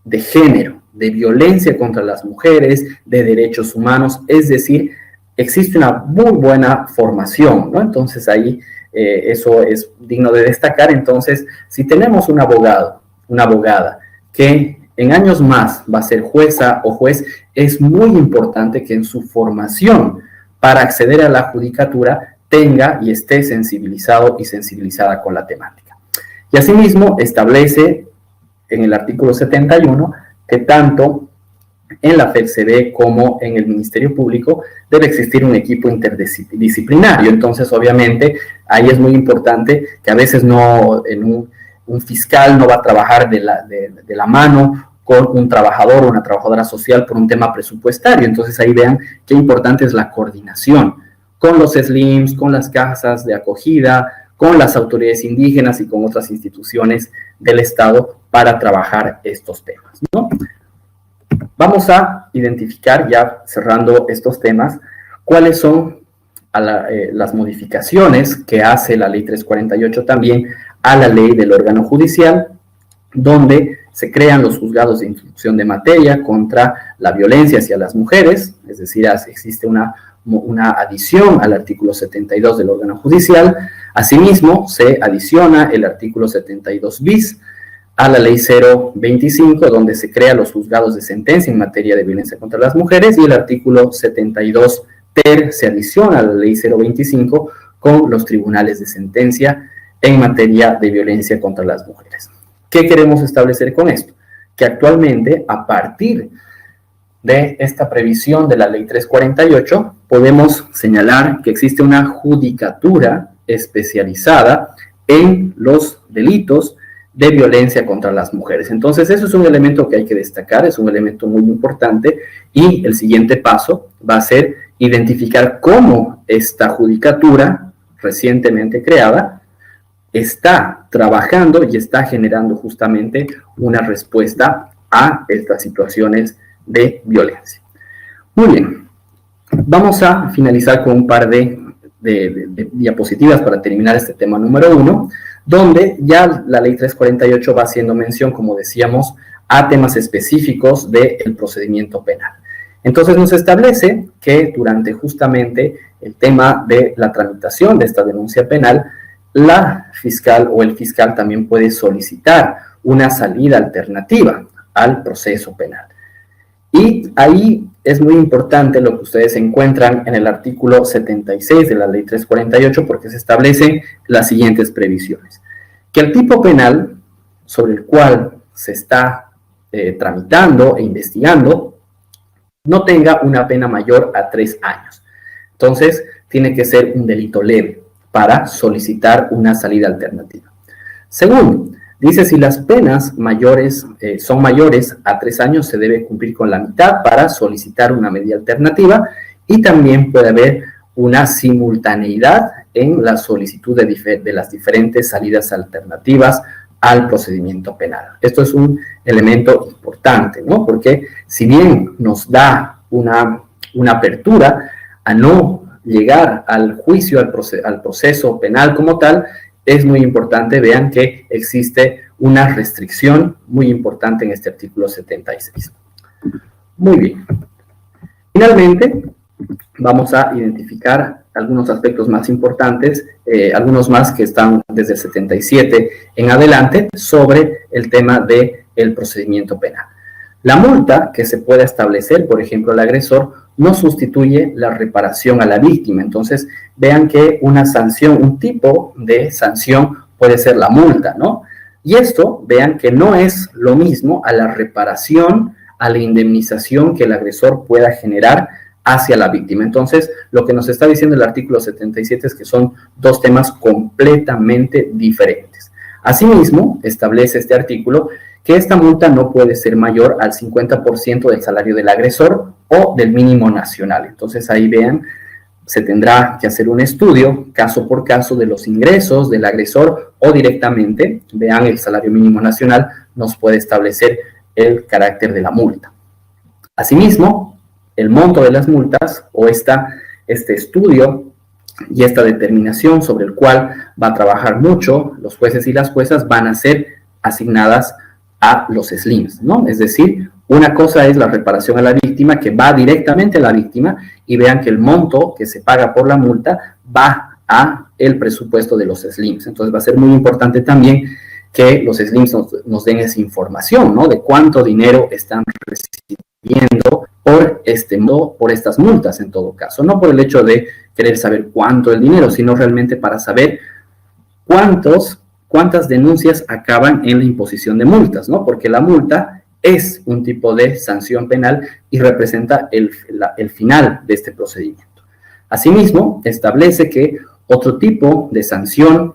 de género, de violencia contra las mujeres, de derechos humanos, es decir, existe una muy buena formación, ¿no? Entonces ahí eso es digno de destacar. Entonces, si tenemos un abogado, una abogada que en años más va a ser jueza o juez, es muy importante que en su formación para acceder a la judicatura tenga y esté sensibilizado y sensibilizada con la temática. Y asimismo establece en el artículo 71 que tanto en la FEDCB como en el Ministerio Público debe existir un equipo interdisciplinario. Entonces, obviamente, ahí es muy importante que a veces un fiscal no va a trabajar de la mano con un trabajador o una trabajadora social por un tema presupuestario. Entonces, ahí vean qué importante es la coordinación con los SLIMs, con las casas de acogida, con las autoridades indígenas y con otras instituciones del Estado para trabajar estos temas, ¿no? Vamos a identificar, ya cerrando estos temas, cuáles son las modificaciones que hace la Ley 348 también a la Ley del órgano judicial, donde se crean los juzgados de instrucción de materia contra la violencia hacia las mujeres, es decir, existe una adición al artículo 72 del órgano judicial. Asimismo, se adiciona el artículo 72 bis a la ley 025, donde se crean los juzgados de sentencia en materia de violencia contra las mujeres, y el artículo 72 ter se adiciona a la ley 025 con los tribunales de sentencia en materia de violencia contra las mujeres. ¿Qué queremos establecer con esto? Que actualmente, a partir de esta previsión de la ley 348, podemos señalar que existe una judicatura especializada en los delitos de violencia contra las mujeres. Entonces, eso es un elemento que hay que destacar, es un elemento muy importante, y el siguiente paso va a ser identificar cómo esta judicatura recientemente creada está trabajando y está generando justamente una respuesta a estas situaciones de violencia. Muy bien, vamos a finalizar con un par de diapositivas para terminar este tema número 1, donde ya la ley 348 va haciendo mención, como decíamos, a temas específicos del procedimiento penal. Entonces nos establece que durante justamente el tema de la tramitación de esta denuncia penal, la fiscal o el fiscal también puede solicitar una salida alternativa al proceso penal. Y ahí es muy importante lo que ustedes encuentran en el artículo 76 de la ley 348, porque se establecen las siguientes previsiones. Que el tipo penal sobre el cual se está tramitando e investigando no tenga una pena mayor a 3 años. Entonces, tiene que ser un delito leve para solicitar una salida alternativa. Segundo, dice, si las penas son mayores a 3 años, se debe cumplir con la mitad para solicitar una medida alternativa, y también puede haber una simultaneidad en la solicitud de las diferentes salidas alternativas al procedimiento penal. Esto es un elemento importante, ¿no? Porque si bien nos da una apertura a no llegar al juicio, al proceso penal como tal, es muy importante, vean que existe una restricción muy importante en este artículo 76. Muy bien. Finalmente, vamos a identificar algunos aspectos más importantes, algunos más que están desde el 77 en adelante, sobre el tema del procedimiento penal. La multa que se pueda establecer, por ejemplo, el agresor, no sustituye la reparación a la víctima. Entonces, vean que una sanción, un tipo de sanción puede ser la multa, ¿no? Y esto, vean que no es lo mismo a la reparación, a la indemnización que el agresor pueda generar hacia la víctima. Entonces, lo que nos está diciendo el artículo 77 es que son dos temas completamente diferentes. Asimismo, establece este artículo que esta multa no puede ser mayor al 50% del salario del agresor o del mínimo nacional. Entonces, ahí vean, se tendrá que hacer un estudio caso por caso de los ingresos del agresor o directamente, vean, el salario mínimo nacional nos puede establecer el carácter de la multa. Asimismo, el monto de las multas o este estudio y esta determinación sobre el cual va a trabajar mucho los jueces y las juezas van a ser asignadas a los SLIMs, ¿no? Es decir, una cosa es la reparación a la víctima, que va directamente a la víctima, y vean que el monto que se paga por la multa va a el presupuesto de los SLIMs. Entonces va a ser muy importante también que los SLIMs nos den esa información, ¿no? De cuánto dinero están recibiendo por por estas multas en todo caso. No por el hecho de querer saber cuánto el dinero, sino realmente para saber cuántas denuncias acaban en la imposición de multas, ¿no? Porque la multa es un tipo de sanción penal y representa el final de este procedimiento. Asimismo, establece que otro tipo de sanción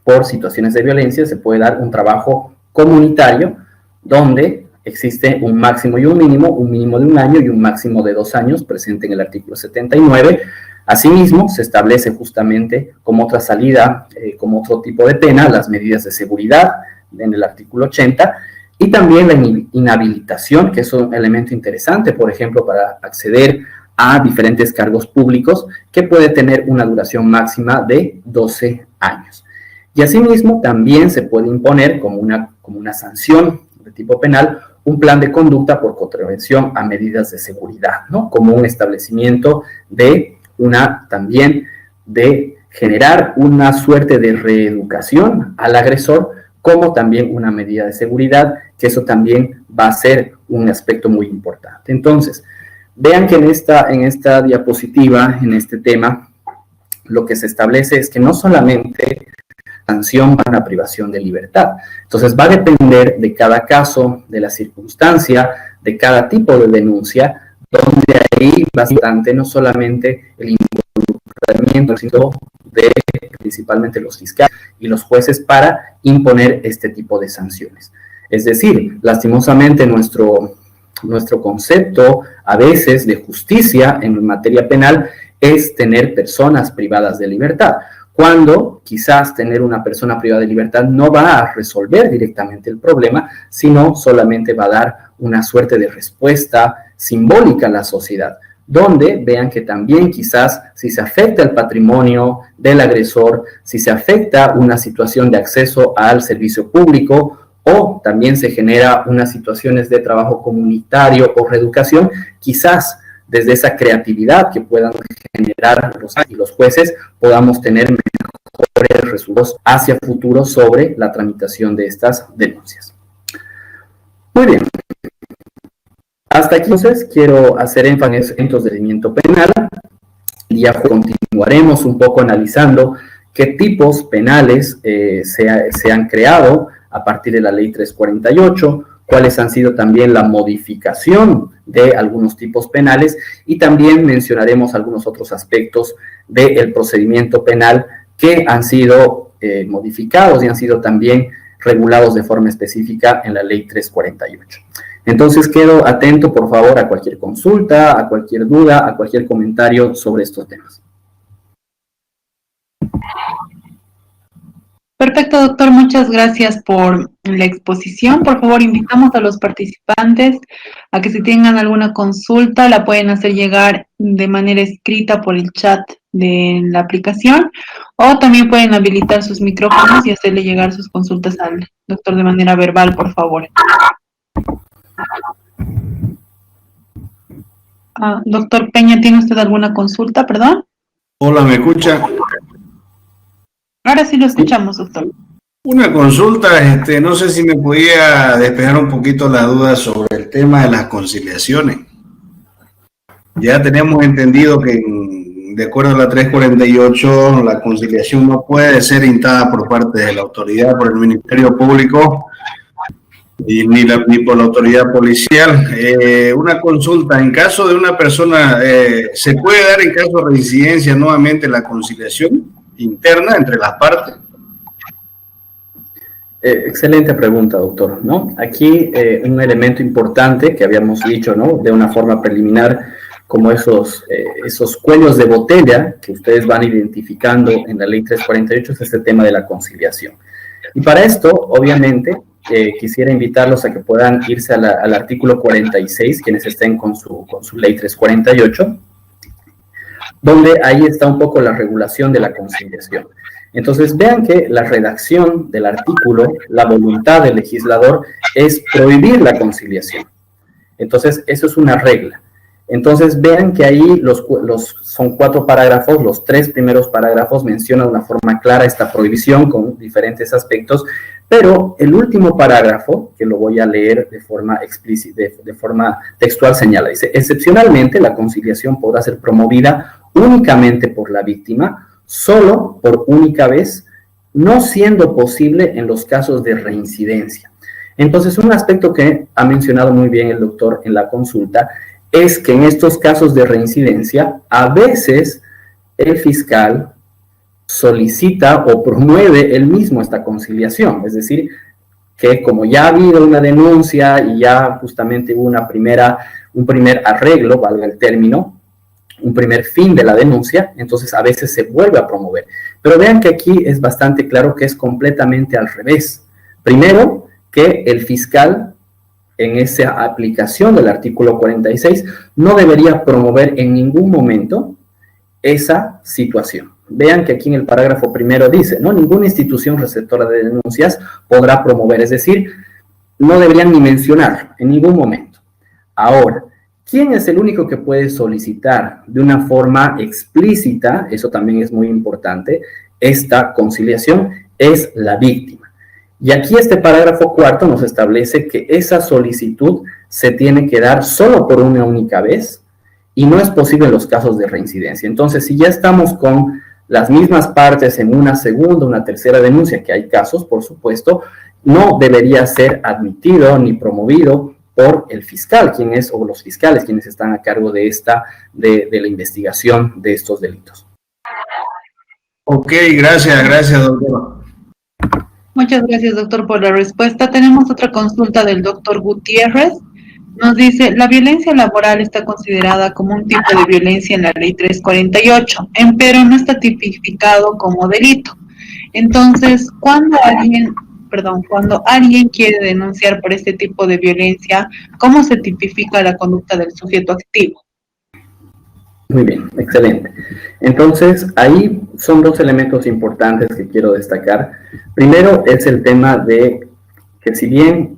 por situaciones de violencia se puede dar un trabajo comunitario donde existe un máximo y un mínimo de 1 año y un máximo de 2 años, presente en el artículo 79. Asimismo, se establece justamente como otra salida, como otro tipo de pena, las medidas de seguridad en el artículo 80, y también la inhabilitación, que es un elemento interesante, por ejemplo, para acceder a diferentes cargos públicos, que puede tener una duración máxima de 12 años. Y asimismo, también se puede imponer como una sanción de tipo penal un plan de conducta por contravención a medidas de seguridad, ¿no? Como un establecimiento de también de generar una suerte de reeducación al agresor, como también una medida de seguridad, que eso también va a ser un aspecto muy importante. Entonces, vean que en esta diapositiva, en este tema, lo que se establece es que no solamente sanción va a una privación de libertad. Entonces, va a depender de cada caso, de la circunstancia, de cada tipo de denuncia, donde ahí bastante no solamente el involucramiento, sino de principalmente los fiscales y los jueces para imponer este tipo de sanciones. Es decir, lastimosamente nuestro concepto a veces de justicia en materia penal es tener personas privadas de libertad, cuando quizás tener una persona privada de libertad no va a resolver directamente el problema, sino solamente va a dar una suerte de respuesta simbólica a la sociedad, donde vean que también quizás si se afecta el patrimonio del agresor, si se afecta una situación de acceso al servicio público, o también se genera unas situaciones de trabajo comunitario o reeducación, quizás desde esa creatividad que puedan generar los jueces, podamos tener mejores resultados hacia futuro sobre la tramitación de estas denuncias. Muy bien. Hasta aquí, entonces, quiero hacer énfasis en el procedimiento penal. Y ya continuaremos un poco analizando qué tipos penales se han creado a partir de la Ley 348, cuáles han sido también la modificación de algunos tipos penales, y también mencionaremos algunos otros aspectos del procedimiento penal que han sido modificados y han sido también regulados de forma específica en la Ley 348. Entonces quedo atento, por favor, a cualquier consulta, a cualquier duda, a cualquier comentario sobre estos temas. Perfecto, doctor. Muchas gracias por la exposición. Por favor, invitamos a los participantes a que si tengan alguna consulta la pueden hacer llegar de manera escrita por el chat de la aplicación o también pueden habilitar sus micrófonos y hacerle llegar sus consultas al doctor de manera verbal, por favor. Doctor Peña, ¿tiene usted alguna consulta, perdón? Hola, ¿me escucha? Ahora sí lo escuchamos, doctor. Una consulta, no sé si me podía despejar un poquito la duda sobre el tema de las conciliaciones. Ya tenemos entendido que de acuerdo a la 348, la conciliación no puede ser dictada por parte de la autoridad, por el Ministerio Público, ni por la autoridad policial. Una consulta, en caso de una persona, ¿se puede dar en caso de reincidencia nuevamente la conciliación interna entre las partes? Excelente pregunta, doctor, ¿no? Aquí un elemento importante que habíamos dicho, ¿no? De una forma preliminar, como esos cuellos de botella que ustedes van identificando en la ley 348, es este tema de la conciliación. Y para esto, obviamente, quisiera invitarlos a que puedan irse al artículo 46, quienes estén con su ley 348, donde ahí está un poco la regulación de la conciliación. Entonces, vean que la redacción del artículo, la voluntad del legislador es prohibir la conciliación. Entonces, eso es una regla. Entonces, vean que ahí son 4 parágrafos, los 3 primeros parágrafos mencionan de una forma clara esta prohibición con diferentes aspectos, pero el último parágrafo, que lo voy a leer de forma explícita, de forma textual, señala, dice, excepcionalmente la conciliación podrá ser promovida únicamente por la víctima, solo por única vez, no siendo posible en los casos de reincidencia. Entonces, un aspecto que ha mencionado muy bien el doctor en la consulta es que en estos casos de reincidencia, a veces el fiscal solicita o promueve él mismo esta conciliación, es decir, que como ya ha habido una denuncia y ya justamente hubo un primer arreglo, valga el término, un primer fin de la denuncia, entonces a veces se vuelve a promover. Pero vean que aquí es bastante claro que es completamente al revés. Primero, que el fiscal, en esa aplicación del artículo 46, no debería promover en ningún momento esa situación. Vean que aquí en el parágrafo primero dice, ¿no? Ninguna institución receptora de denuncias podrá promover, es decir, no deberían ni mencionarlo en ningún momento. Ahora, ¿quién es el único que puede solicitar de una forma explícita, eso también es muy importante, esta conciliación? Es la víctima. Y aquí este parágrafo cuarto nos establece que esa solicitud se tiene que dar solo por una única vez y no es posible en los casos de reincidencia. Entonces, si ya estamos con las mismas partes en una segunda, una tercera denuncia, que hay casos, por supuesto, no debería ser admitido ni promovido por el fiscal, o los fiscales quienes están a cargo de la investigación de estos delitos. Ok, gracias, doctor. Muchas gracias, doctor, por la respuesta. Tenemos otra consulta del doctor Gutiérrez. Nos dice, la violencia laboral está considerada como un tipo de violencia en la ley 348, pero no está tipificado como delito. Entonces, cuando alguien quiere denunciar por este tipo de violencia, ¿cómo se tipifica la conducta del sujeto activo? Muy bien, excelente. Entonces, ahí son 2 elementos importantes que quiero destacar. Primero es el tema de que si bien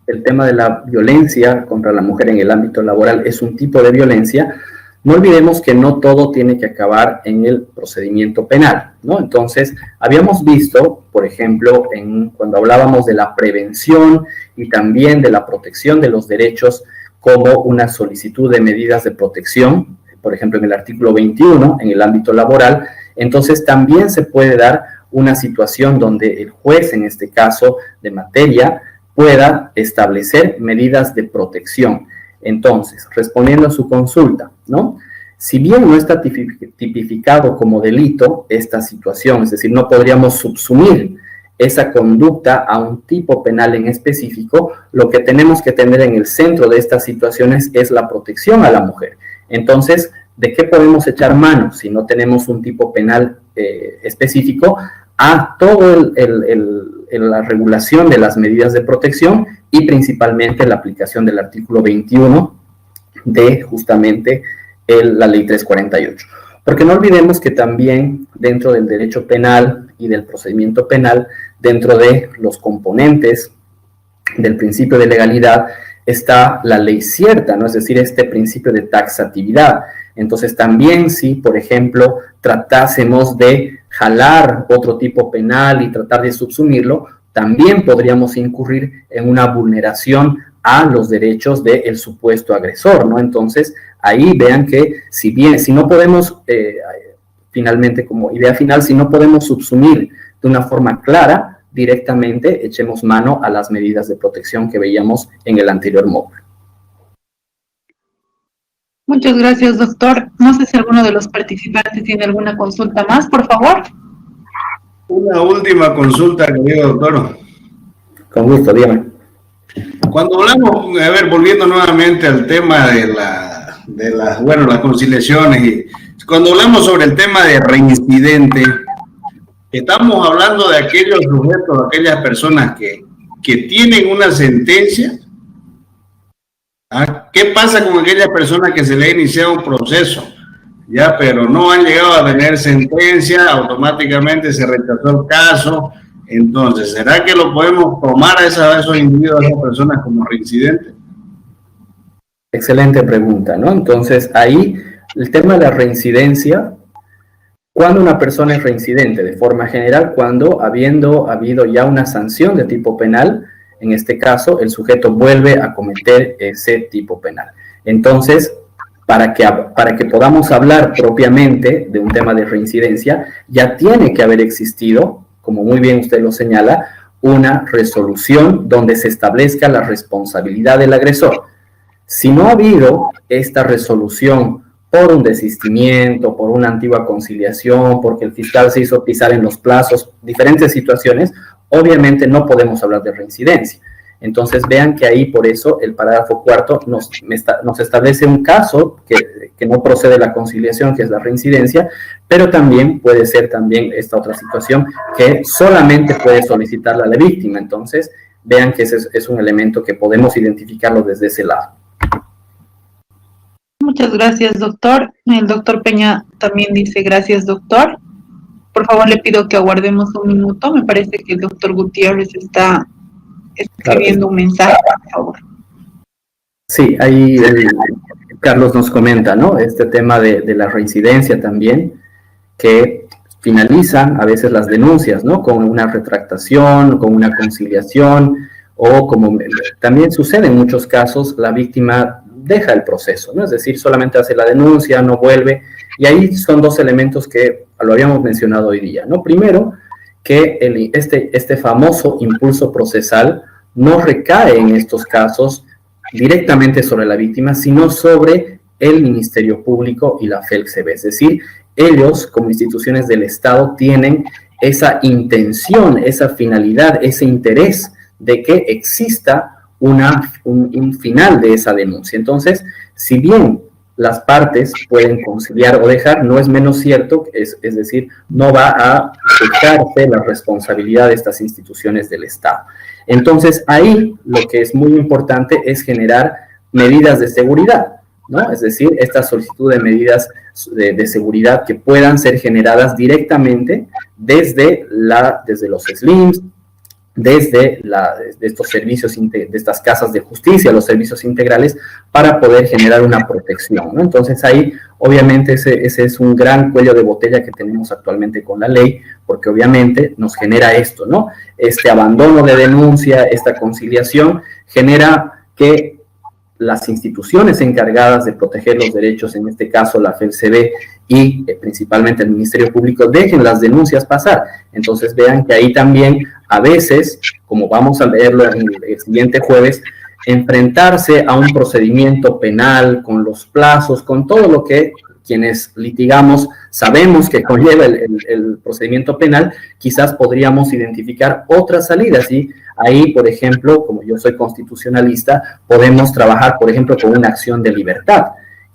el tema de la violencia contra la mujer en el ámbito laboral es un tipo de violencia, no olvidemos que no todo tiene que acabar en el procedimiento penal, ¿no? Entonces, habíamos visto, por ejemplo, cuando hablábamos de la prevención y también de la protección de los derechos como una solicitud de medidas de protección, por ejemplo, en el artículo 21, en el ámbito laboral, entonces también se puede dar una situación donde el juez, en este caso de materia, pueda establecer medidas de protección. Entonces, respondiendo a su consulta, ¿no? Si bien no está tipificado como delito esta situación, es decir, no podríamos subsumir esa conducta a un tipo penal en específico, lo que tenemos que tener en el centro de estas situaciones es la protección a la mujer. Entonces, ¿de qué podemos echar mano si no tenemos un tipo penal específico? a todo la regulación de las medidas de protección y principalmente la aplicación del artículo 21 de justamente la ley 348. Porque no olvidemos que también dentro del derecho penal y del procedimiento penal, dentro de los componentes del principio de legalidad, está la ley cierta, ¿no? Es decir, este principio de taxatividad. Entonces, también si, por ejemplo, tratásemos de jalar otro tipo penal y tratar de subsumirlo, también podríamos incurrir en una vulneración a los derechos del supuesto agresor, ¿no? Entonces, ahí vean que si no podemos, finalmente como idea final, si no podemos subsumir de una forma clara, directamente echemos mano a las medidas de protección que veíamos en el anterior módulo. Muchas gracias, doctor. No sé si alguno de los participantes tiene alguna consulta más, por favor. Una última consulta, querido doctor. Con gusto, dígame. Cuando hablamos, a ver, volviendo nuevamente al tema de las conciliaciones, y cuando hablamos sobre el tema de reincidente, estamos hablando de aquellos sujetos, aquellas personas que tienen una sentencia. ¿Qué pasa con aquellas personas que se le ha iniciado un proceso, ya, pero no han llegado a tener sentencia, automáticamente se rechazó el caso? Entonces, ¿será que lo podemos tomar a esos individuos, a esas personas como reincidentes? Excelente pregunta, ¿no? Entonces, ahí el tema de la reincidencia, cuando una persona es reincidente, de forma general, cuando habiendo habido ya una sanción de tipo penal, en este caso, el sujeto vuelve a cometer ese tipo penal. Entonces, para que podamos hablar propiamente de un tema de reincidencia, ya tiene que haber existido, como muy bien usted lo señala, una resolución donde se establezca la responsabilidad del agresor. Si no ha habido esta resolución por un desistimiento, por una antigua conciliación, porque el fiscal se hizo pisar en los plazos, diferentes situaciones, obviamente no podemos hablar de reincidencia. Entonces vean que ahí por eso el parágrafo cuarto nos establece un caso que no procede la conciliación, que es la reincidencia, pero también puede ser también esta otra situación que solamente puede solicitarla la víctima. Entonces vean que ese es un elemento que podemos identificarlo desde ese lado. Muchas gracias, doctor. El doctor Peña también dice gracias, doctor. Por favor, le pido que aguardemos un minuto. Me parece que el doctor Gutiérrez está escribiendo un mensaje, por favor. Sí, ahí Carlos nos comenta, ¿no? Este tema de la reincidencia también, que finalizan a veces las denuncias, ¿no? Con una retractación, con una conciliación, o como también sucede en muchos casos, la víctima deja el proceso, ¿no? Es decir, solamente hace la denuncia, no vuelve, y ahí son dos elementos que lo habíamos mencionado hoy día, ¿no? Primero, que este famoso impulso procesal no recae en estos casos directamente sobre la víctima, sino sobre el Ministerio Público y la FELCB. Es decir, ellos, como instituciones del Estado, tienen esa intención, esa finalidad, ese interés de que exista un final de esa denuncia. Entonces, si bien las partes pueden conciliar o dejar, no es menos cierto, es decir, no va a dejarse la responsabilidad de estas instituciones del Estado. Entonces, ahí lo que es muy importante es generar medidas de seguridad, ¿no? Es decir, esta solicitud de medidas de seguridad que puedan ser generadas directamente desde los SLIMs, desde estos servicios, de estas casas de justicia, los servicios integrales, para poder generar una protección, ¿no? Entonces ahí, obviamente, ese es un gran cuello de botella que tenemos actualmente con la ley, porque obviamente nos genera esto, ¿no? Este abandono de denuncia, esta conciliación, genera que las instituciones encargadas de proteger los derechos, en este caso la FELCB y principalmente el Ministerio Público, dejen las denuncias pasar. Entonces vean que ahí también a veces, como vamos a leerlo en el siguiente jueves, enfrentarse a un procedimiento penal con los plazos, con todo lo que quienes litigamos sabemos que conlleva el procedimiento penal, quizás podríamos identificar otras salidas, y ahí, por ejemplo, como yo soy constitucionalista, podemos trabajar, por ejemplo, con una acción de libertad,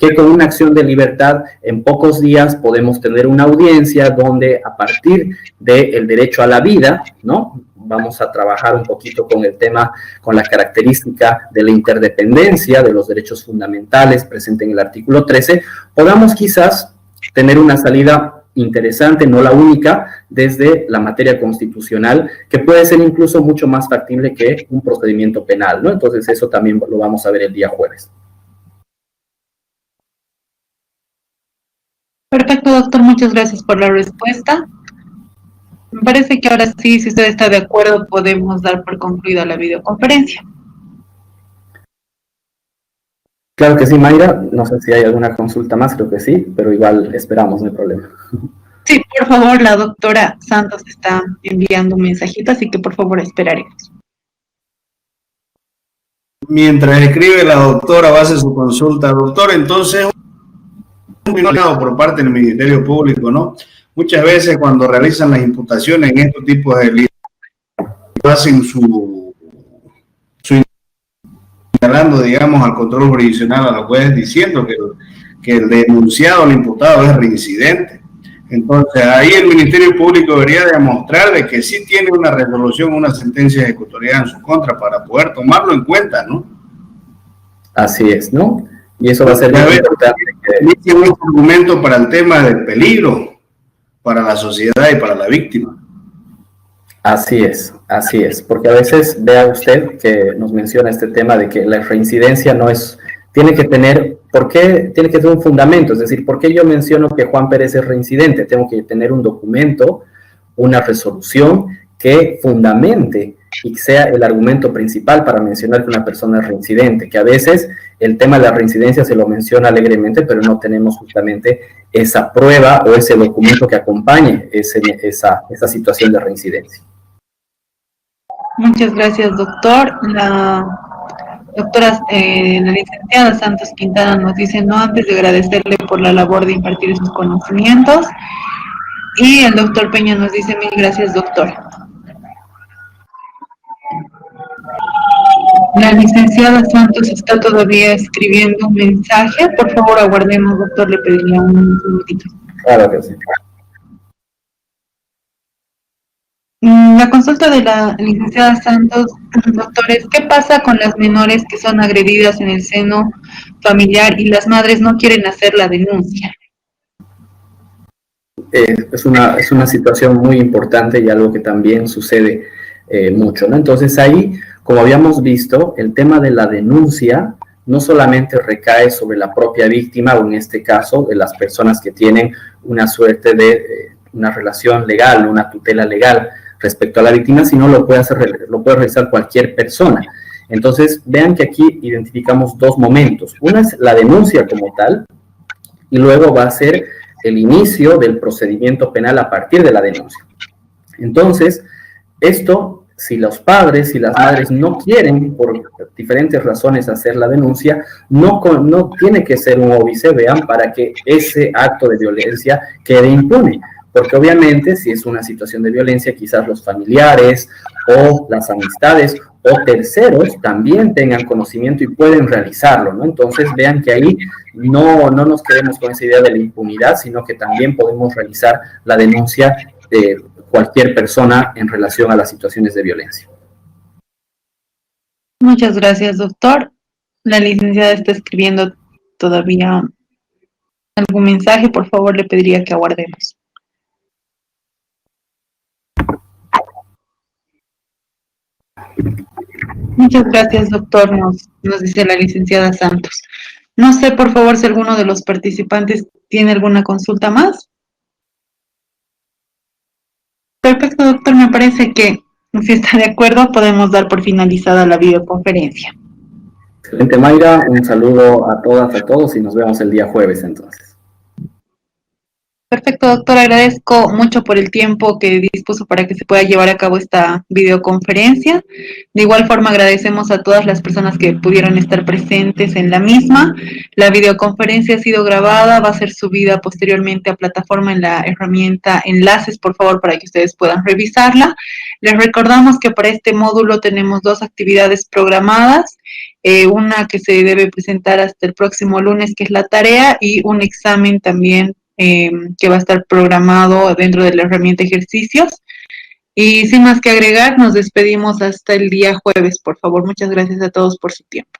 que con una acción de libertad en pocos días podemos tener una audiencia donde a partir del derecho a la vida, ¿no? Vamos a trabajar un poquito con el tema, con la característica de la interdependencia de los derechos fundamentales presente en el artículo 13, podamos quizás tener una salida interesante, no la única, desde la materia constitucional, que puede ser incluso mucho más factible que un procedimiento penal, ¿no? Entonces eso también lo vamos a ver el día jueves. Perfecto, doctor, muchas gracias por la respuesta. Me parece que ahora sí, si usted está de acuerdo, podemos dar por concluida la videoconferencia. Claro que sí, Mayra. No sé si hay alguna consulta más, creo que sí, pero igual esperamos, no hay problema. Sí, por favor, la doctora Santos está enviando un mensajito, así que por favor esperaremos. Mientras escribe la doctora, va a hacer su consulta. Doctor, entonces, un minado por parte del Ministerio Público, ¿no? Muchas veces cuando realizan las imputaciones en estos tipos de delitos, hacen su señalando, digamos, al control jurisdiccional a los jueces diciendo que el denunciado, el imputado es reincidente. Entonces, ahí el Ministerio Público debería demostrar de que sí tiene una resolución, una sentencia ejecutoria en su contra para poder tomarlo en cuenta, ¿no? Así es, ¿no? Y eso va a ser muy importante. Que un argumento para el tema del peligro para la sociedad y para la víctima. Así es, porque a veces vea usted que nos menciona este tema de que la reincidencia no es, tiene que tener, ¿por qué? Tiene que tener un fundamento, es decir, ¿por qué yo menciono que Juan Pérez es reincidente? Tengo que tener un documento, una resolución que fundamente y sea el argumento principal para mencionar que una persona es reincidente, que a veces el tema de la reincidencia se lo menciona alegremente, pero no tenemos justamente esa prueba o ese documento que acompañe esa situación de reincidencia. Muchas gracias, doctor. La licenciada Santos Quintana nos dice, no, antes de agradecerle por la labor de impartir sus conocimientos. Y el doctor Peña nos dice, mil gracias, doctor. La licenciada Santos está todavía escribiendo un mensaje. Por favor, aguardemos, doctor, le pediría un minutito. Claro que sí. La consulta de la licenciada Santos, doctores, ¿qué pasa con las menores que son agredidas en el seno familiar y las madres no quieren hacer la denuncia? Es una situación muy importante y algo que también sucede mucho, ¿no? Entonces ahí, como habíamos visto, el tema de la denuncia no solamente recae sobre la propia víctima, o en este caso, de las personas que tienen una suerte de una relación legal, una tutela legal respecto a la víctima, sino lo puede realizar cualquier persona. Entonces, vean que aquí identificamos dos momentos. Una es la denuncia como tal, y luego va a ser el inicio del procedimiento penal a partir de la denuncia. Entonces, esto, si los padres y las madres no quieren, por diferentes razones, hacer la denuncia, no tiene que ser un óbice, vean, para que ese acto de violencia quede impune. Porque obviamente, si es una situación de violencia, quizás los familiares o las amistades o terceros también tengan conocimiento y pueden realizarlo, ¿no? Entonces, vean que ahí no nos quedemos con esa idea de la impunidad, sino que también podemos realizar la denuncia de cualquier persona en relación a las situaciones de violencia. Muchas gracias, doctor. La licenciada está escribiendo todavía algún mensaje. Por favor, le pediría que aguardemos. Muchas gracias, doctor, nos dice la licenciada Santos. No sé, por favor, si alguno de los participantes tiene alguna consulta más. Perfecto, doctor, me parece que si está de acuerdo podemos dar por finalizada la videoconferencia. Excelente, Mayra, un saludo a todas, a todos y nos vemos el día jueves entonces. Perfecto, doctor, agradezco mucho por el tiempo que dispuso para que se pueda llevar a cabo esta videoconferencia. De igual forma agradecemos a todas las personas que pudieron estar presentes en la misma. La videoconferencia ha sido grabada, va a ser subida posteriormente a plataforma en la herramienta Enlaces, por favor, para que ustedes puedan revisarla. Les recordamos que para este módulo tenemos 2 actividades programadas. una que se debe presentar hasta el próximo lunes, que es la tarea, y un examen también que va a estar programado dentro de la herramienta ejercicios. Y sin más que agregar, nos despedimos hasta el día jueves, por favor. Muchas gracias a todos por su tiempo.